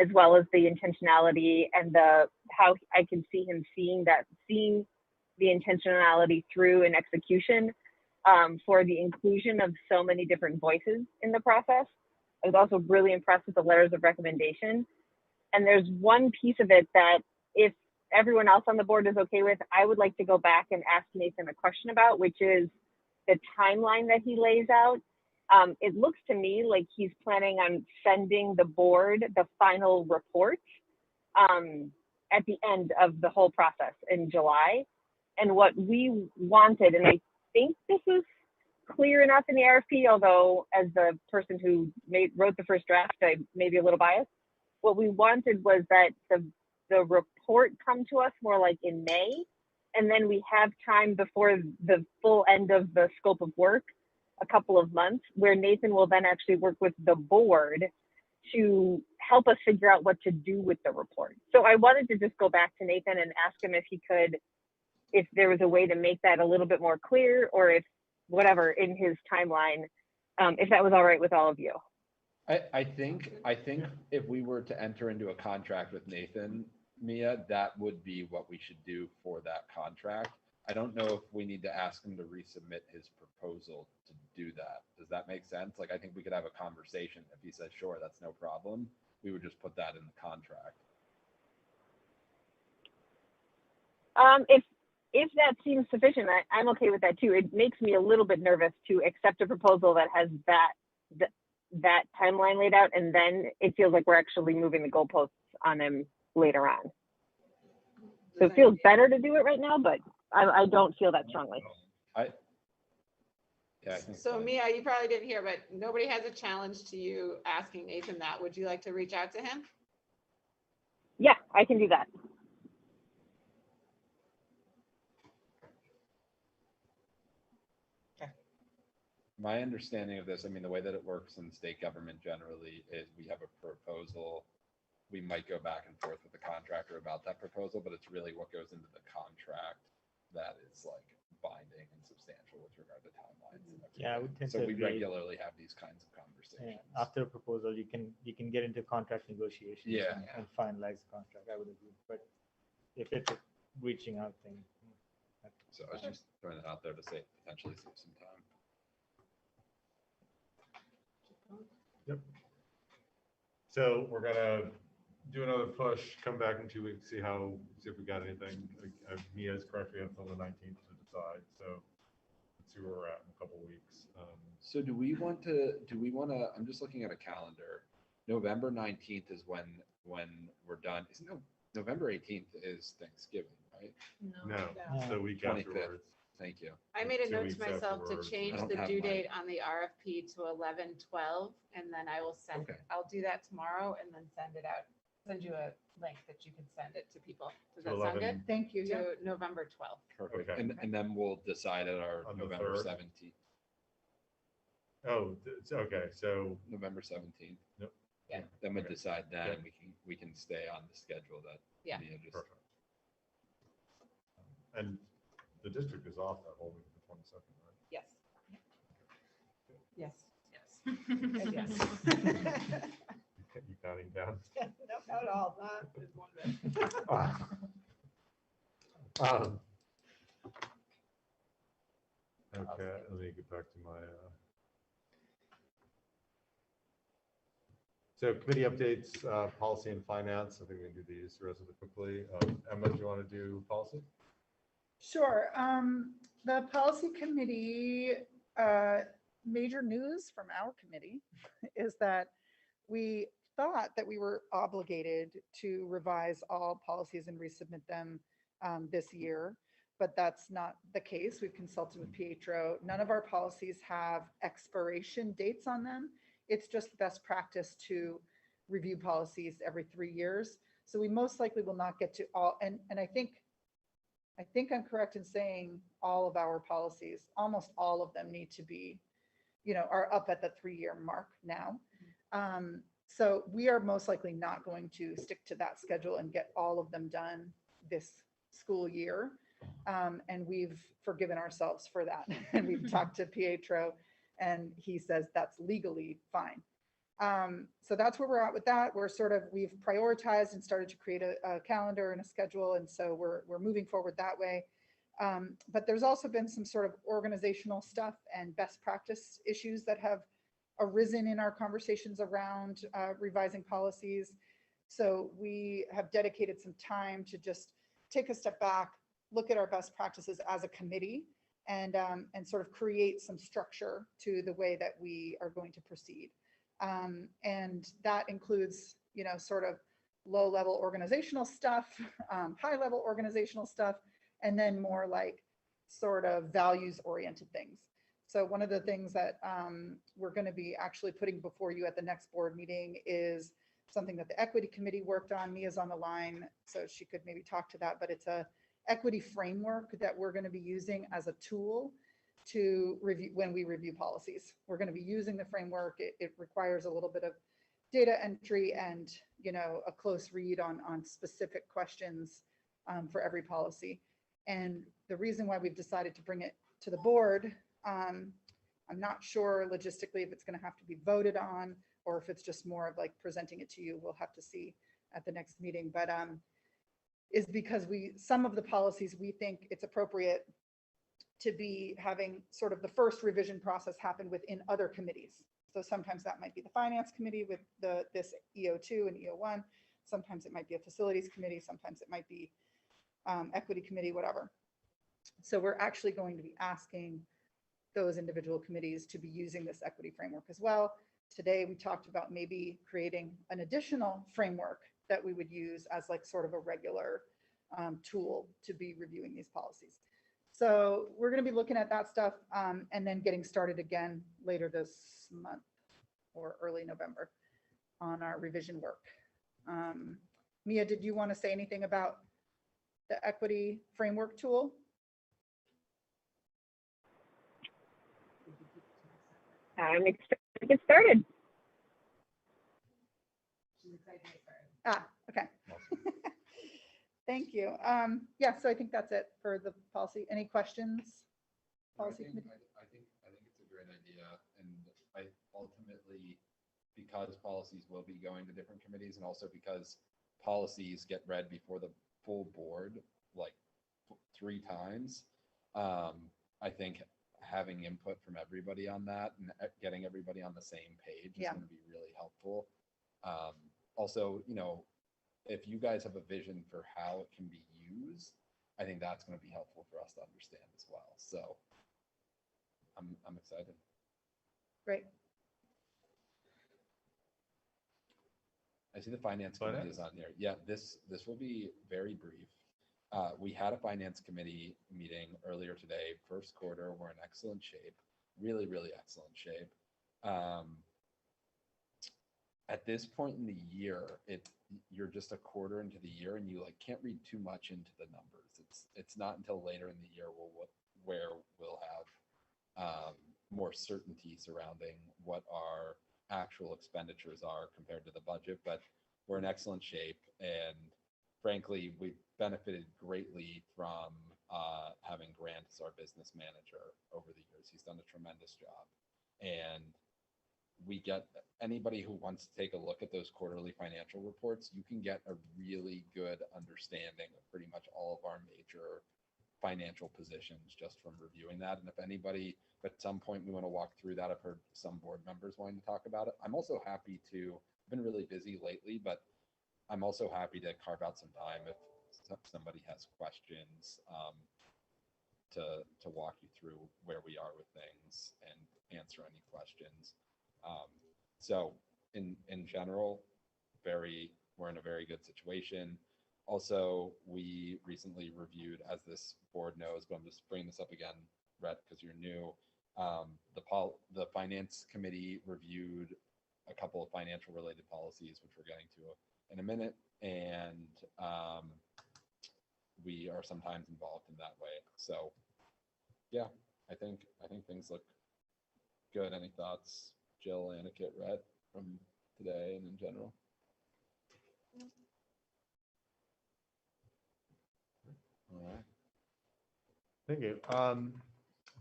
as well as the intentionality and how I can see him seeing the intentionality through in execution for the inclusion of so many different voices in the process. I was also really impressed with the letters of recommendation. And there's one piece of it that if everyone else on the board is okay with, I would like to go back and ask Nathan a question about, which is the timeline that he lays out. It looks to me like he's planning on sending the board the final report at the end of the whole process in July. And what we wanted, and I think this is clear enough in the RFP, although as the person who wrote the first draft, I may be a little biased. What we wanted was that the report come to us more like in May, and then we have time before the full end of the scope of work, a couple of months, where Nathan will then actually work with the board to help us figure out what to do with the report. So I wanted to just go back to Nathan and ask him if there was a way to make that a little bit more clear, or if whatever in his timeline, if that was all right with all of you. I think if we were to enter into a contract with Nathan, Mia, that would be what we should do for that contract. I don't know if we need to ask him to resubmit his proposal to do that. Does that make sense? Like, I think we could have a conversation. If he says, sure, that's no problem, we would just put that in the contract. If that seems sufficient, I'm okay with that too. It makes me a little bit nervous to accept a proposal that has that timeline laid out, and then it feels like we're actually moving the goalposts on them later on. So it feels better to do it right now, but I don't feel that strongly. I think So fine. Mia, you probably didn't hear, but nobody has a challenge to you asking Nathan that. Would you like to reach out to him? Yeah, I can do that. My understanding of this, I mean, the way that it works in state government generally is we have a proposal. We might go back and forth with the contractor about that proposal, but it's really what goes into the contract that is like binding and substantial with regard to timelines. And Yeah, I would tend everything. So to we agree. regularly have these kinds of conversations. After a proposal, you can get into contract negotiations Yeah. and finalize the contract. I would agree. But if it's a reaching out thing. So I was just throwing that out there to say potentially save some time. So we're gonna do another push, come back in 2 weeks, see if we got anything. Mia's correct, we have until the 19th to decide, so let's see where we're at in a couple of weeks. So do we want to, I'm just looking at a calendar. November 19th is when we're done. Isn't November 18th is Thanksgiving, right? No, Yeah. the week 25th. afterwards. Thank you. I made a 2 note weeks to myself to afterwards. change I don't the have due mine. date on the RFP to 11/12, and then I will send, Okay. I'll do that tomorrow and then send it out. Send you a link that you can send it to people. Does To that sound 11. good? Thank you. Yeah. To November 12th. Perfect. Okay. And then we'll decide at our On the November 3rd. 17th. Oh, okay, so, November 17th. Yep. Yeah. Then we'll Okay. decide that, Yeah. and we can stay on the schedule that. Yeah. Mia just- perfect. And the district is off that whole week, the 22nd, right? Yes. Yes. Yes. And yes. You counting down? No, not at all, not just one bit. Okay, let me get back to my, so committee updates, policy and finance. I think we can do these relatively quickly. Emma, do you want to do policy? Sure. The policy committee, major news from our committee is that we thought that we were obligated to revise all policies and resubmit them this year, but that's not the case. We've consulted with Pietro. None of our policies have expiration dates on them. It's just best practice to review policies every 3 years. So we most likely will not get to all, and I think I'm correct in saying all of our policies, almost all of them need to be, are up at the 3-year mark now. So we are most likely not going to stick to that schedule and get all of them done this school year. And we've forgiven ourselves for that. And we've talked to Pietro and he says that's legally fine. So that's where we're at with that. We've prioritized and started to create a calendar and a schedule. And so we're moving forward that way. But there's also been some sort of organizational stuff and best practice issues that have arisen in our conversations around revising policies. So we have dedicated some time to just take a step back, look at our best practices as a committee and sort of create some structure to the way that we are going to proceed. And that includes, sort of low-level organizational stuff, high-level organizational stuff, and then more like sort of values-oriented things. So one of the things that we're going to be actually putting before you at the next board meeting is something that the equity committee worked on. Mia's on the line, so she could maybe talk to that, but it's a equity framework that we're going to be using as a tool to review when we review policies. We're going to be using the framework. It requires a little bit of data entry and, a close read on specific questions for every policy. And the reason why we've decided to bring it to the board, I'm not sure logistically if it's going to have to be voted on or if it's just more of like presenting it to you, we'll have to see at the next meeting. But is because some of the policies, we think it's appropriate to be having sort of the first revision process happen within other committees. So sometimes that might be the finance committee with this EO2 and EO1. Sometimes it might be a facilities committee. Sometimes it might be equity committee, whatever. So we're actually going to be asking those individual committees to be using this equity framework as well. Today, we talked about maybe creating an additional framework that we would use as like sort of a regular tool to be reviewing these policies. So we're going to be looking at that stuff and then getting started again later this month or early November on our revision work. Mia, did you want to say anything about the equity framework tool? I'm excited to get started. Okay. Thank you. Yeah, so I think that's it for the policy. Any questions? Policy committee? I think it's a great idea, and I ultimately, because policies will be going to different committees, and also because policies get read before the full board like 3 times, I think having input from everybody on that and getting everybody on the same page is going to be really helpful. Also, you know, if you guys have a vision for how it can be used, I think that's going to be helpful for us to understand as well. So I'm excited. Great. I see the finance committee is on here. Yeah, this will be very brief. We had a finance committee meeting earlier today, first quarter. We're in excellent shape, really, really excellent shape. At this point in the year, you're just a quarter into the year, and you like can't read too much into the numbers. It's not until later in the year where we'll have more certainty surrounding what our actual expenditures are compared to the budget. But we're in excellent shape, and frankly, we've benefited greatly from having Grant as our business manager over the years. He's done a tremendous job, and we get anybody who wants to take a look at those quarterly financial reports, you can get a really good understanding of pretty much all of our major financial positions just from reviewing that. And if anybody at some point we want to walk through that, I've heard some board members wanting to talk about it. I'm also happy to, I've been really busy lately, but I'm also happy to carve out some time if somebody has questions to walk you through where we are with things and answer any questions. So in general, we're in a very good situation. Also, we recently reviewed, as this board knows, but I'm just bringing this up again, Rhett, because you're new. The finance committee reviewed a couple of financial related policies, which we're getting to in a minute, and we are sometimes involved in that way. So yeah, I think things look good. Any thoughts, Jill, Annika, Rhett, from today and in general? All right. Thank you.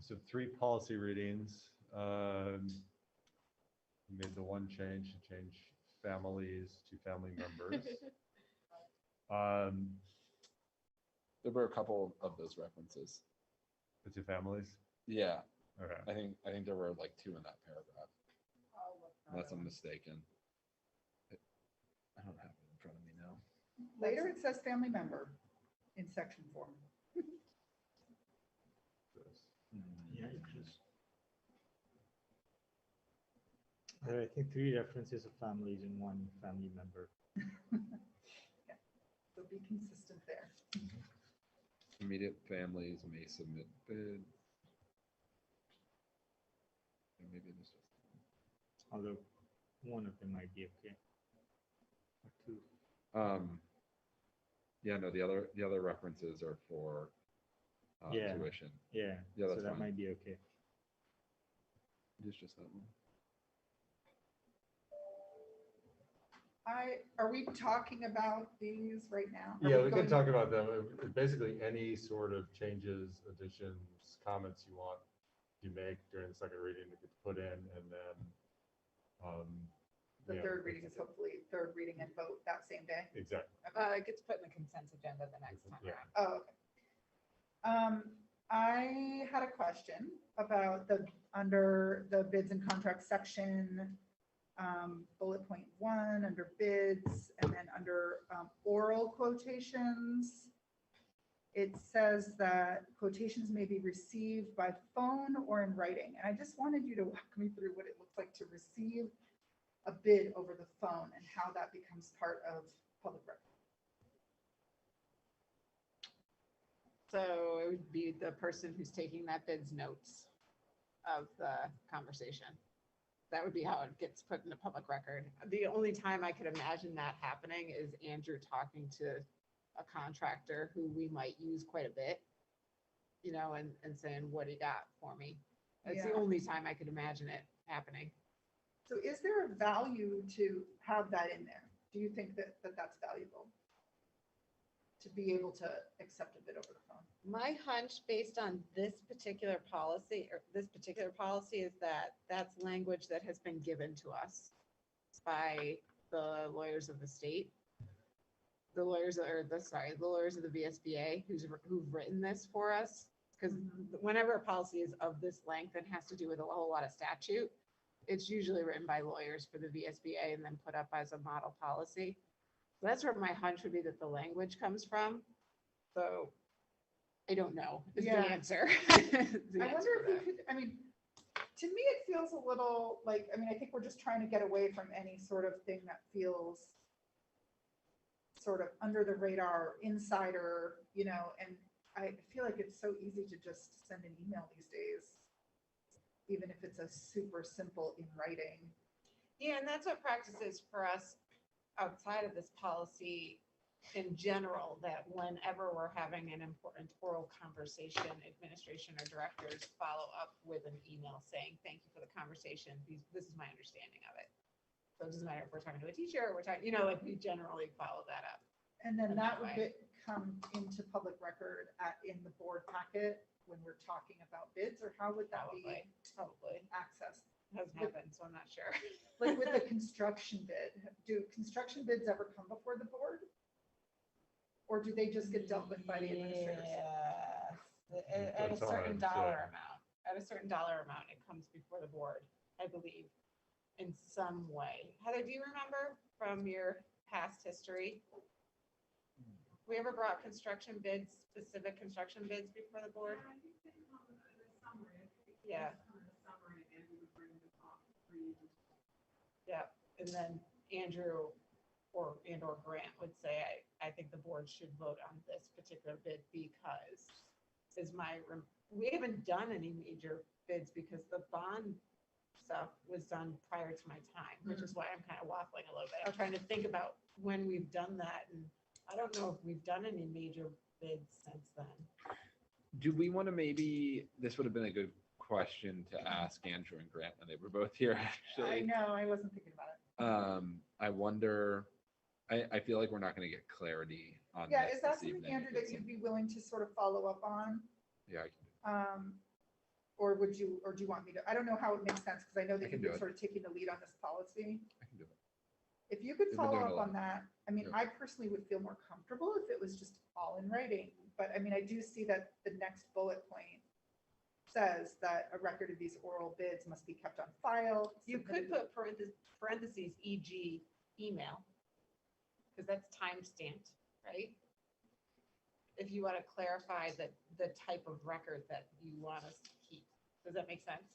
So 3 policy readings. Made the one change to change families to family members. There were a couple of those references. The 2 families. Yeah. Okay. I think there were like 2 in that paragraph, unless I'm mistaken. I don't have it in front of me now. Later, it says family member in section 4. Yeah, it just. There are, I think, 3 references of families and 1 family member. Yeah. So be consistent there. Immediate families may submit bid. And maybe this just. Although 1 of them might be okay. Or 2. Yeah, no, the other references are for tuition. Yeah, Yeah, so that's that fine. might be okay. It's just that one. Are we talking about these right now? Are Yeah, we can going- talk about them. Basically, any sort of changes, additions, comments you want to make during the second reading, you could put in, and then The Yeah, third reading is hopefully third reading and vote that same day. Exactly. It gets put in the consent agenda the next time Yeah. around. Oh, okay. I had a question about under the bids and contracts section, bullet point 1, under bids, and then under oral quotations. It says that quotations may be received by phone or in writing. And I just wanted you to walk me through what it looks like to receive a bid over the phone and how that becomes part of public record. So it would be the person who's taking that bid's notes of the conversation. That would be how it gets put in the public record. The only time I could imagine that happening is Andrew talking to a contractor who we might use quite a bit, you know, and saying, what do you got for me? That's the Yeah. only time I could imagine it happening. So is there a value to have that in there? Do you think that that's valuable? To be able to accept a bid over the phone? My hunch based on this particular policy is that that's language that has been given to us by the lawyers of the state. The lawyers of the VSBA who've written this for us. Because whenever a policy is of this length and has to do with a whole lot of statute, it's usually written by lawyers for the VSBA and then put up as a model policy. So that's where my hunch would be that the language comes from. So I don't know is the Yeah. answer. I wonder if you could, I mean, to me, it feels a little like, I mean, I think we're just trying to get away from any sort of thing that feels sort of under the radar, insider, you know, and I feel like it's so easy to just send an email these days, even if it's a super simple in writing. Yeah, and that's what practice is for us outside of this policy in general, that whenever we're having an important oral conversation, administration or directors follow up with an email saying, thank you for the conversation. This is my understanding of it. So it doesn't matter if we're talking to a teacher or we're talking, you know, like we generally follow that up. And then In that that would way. come into public record in the board packet when we're talking about bids, or how would that be Probably. accessed? Hasn't happened, so I'm not sure. Like with the construction bid, do construction bids ever come before the board? Or do they just get dealt with by the administrators? Yes. At a That's certain odd, dollar amount, it comes before the board, I believe, in some way. Heather, do you remember from your past history? We ever brought specific construction bids before the board? Yeah. Yeah, and then Andrew or Grant would say, I think the board should vote on this particular bid because we haven't done any major bids because the bond stuff was done prior to my time, which is why I'm kind of waffling a little bit. I'm trying to think about when we've done that, and I don't know if we've done any major bids since then. Do we want to this would have been a good question to ask Andrew and Grant when they were both here, I actually. know, I wasn't thinking about it. I wonder, I feel like we're not going to get clarity on Yeah, this is that this something, evening. Andrew, that you'd be willing to sort of follow up on? Yeah, I can do Or do you want me to, I don't know how it makes sense, because I know that can you've do been it. sort of taking the lead on this policy. I can do it. If you could We've been follow doing a up on lot. that, I mean, Yeah. I personally would feel more comfortable if it was just all in writing. But I mean, I do see that the next bullet point says that a record of these oral bids must be kept on file. You could submitted- put parentheses, e.g. email, because that's time stamped, right? If you want to clarify the type of record that you want us to keep. Does that make sense?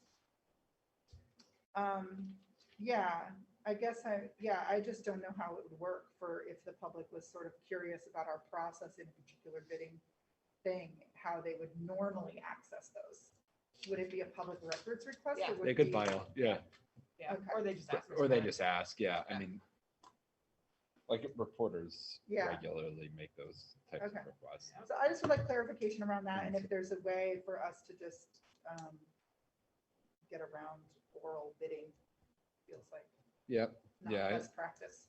Yeah, I guess I just don't know how it would work for if the public was sort of curious about our process in a particular bidding thing, how they would normally access those. Would it be a public records request? Yeah. Or would They it could be- file, yeah. Yeah, Okay. or they just ask. us Or they for it. just ask, yeah. I Yeah. mean, like reporters Yeah. regularly make those types Okay. of requests. So I just would like clarification around that, and if there's a way for us to just get around oral bidding, feels like Yep, not yeah. best practice.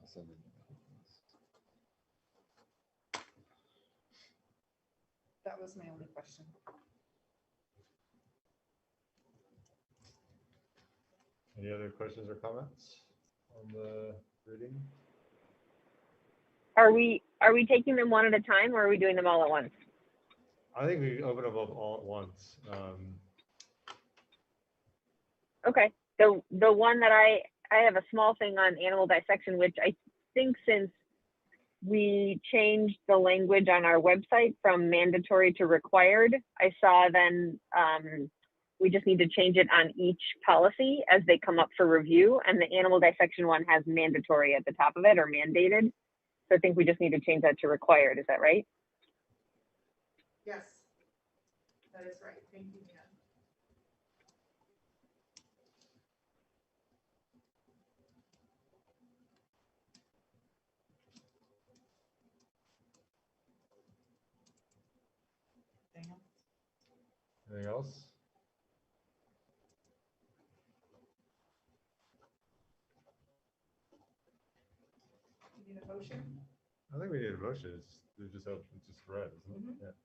I'll send an email. That was my only question. Any other questions or comments on the reading? Are we taking them one at a time or are we doing them all at once? I think we open them up all at once. Okay, the one that I have a small thing on animal dissection, which I think since we changed the language on our website from mandatory to required, I saw then we just need to change it on each policy as they come up for review. And the animal dissection one has mandatory at the top of it or mandated. So I think we just need to change that to required. Is that right? Yes, that is right. Thank you, Mia. Anything else? You need a motion? I think we need a motion. It's just read, isn't it?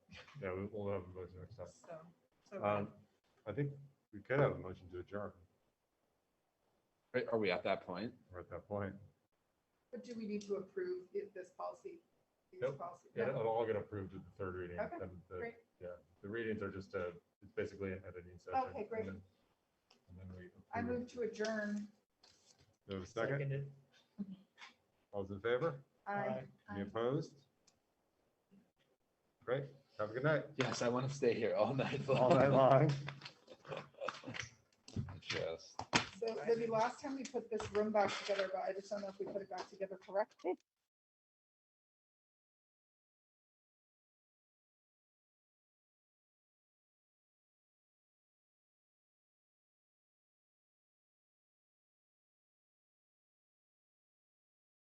Yeah, we'll have a motion next time. So I think we could have a motion to adjourn. Right, are we at that point? We're at that point. but do we need to approve this policy? These Nope. policies? Yeah, No? it'll all get approved at the third reading. Okay, And great. Yeah, the readings are just it's basically an editing session. Okay, great. And then we. I approve. move to adjourn. Do we have a second? Seconded. All those in favor? Aye. Any opposed? Great. Have a good night. Yes, I want to stay here all night All night long. Just. So Libby, last time we put this room back together, but I just don't know if we put it back together correctly.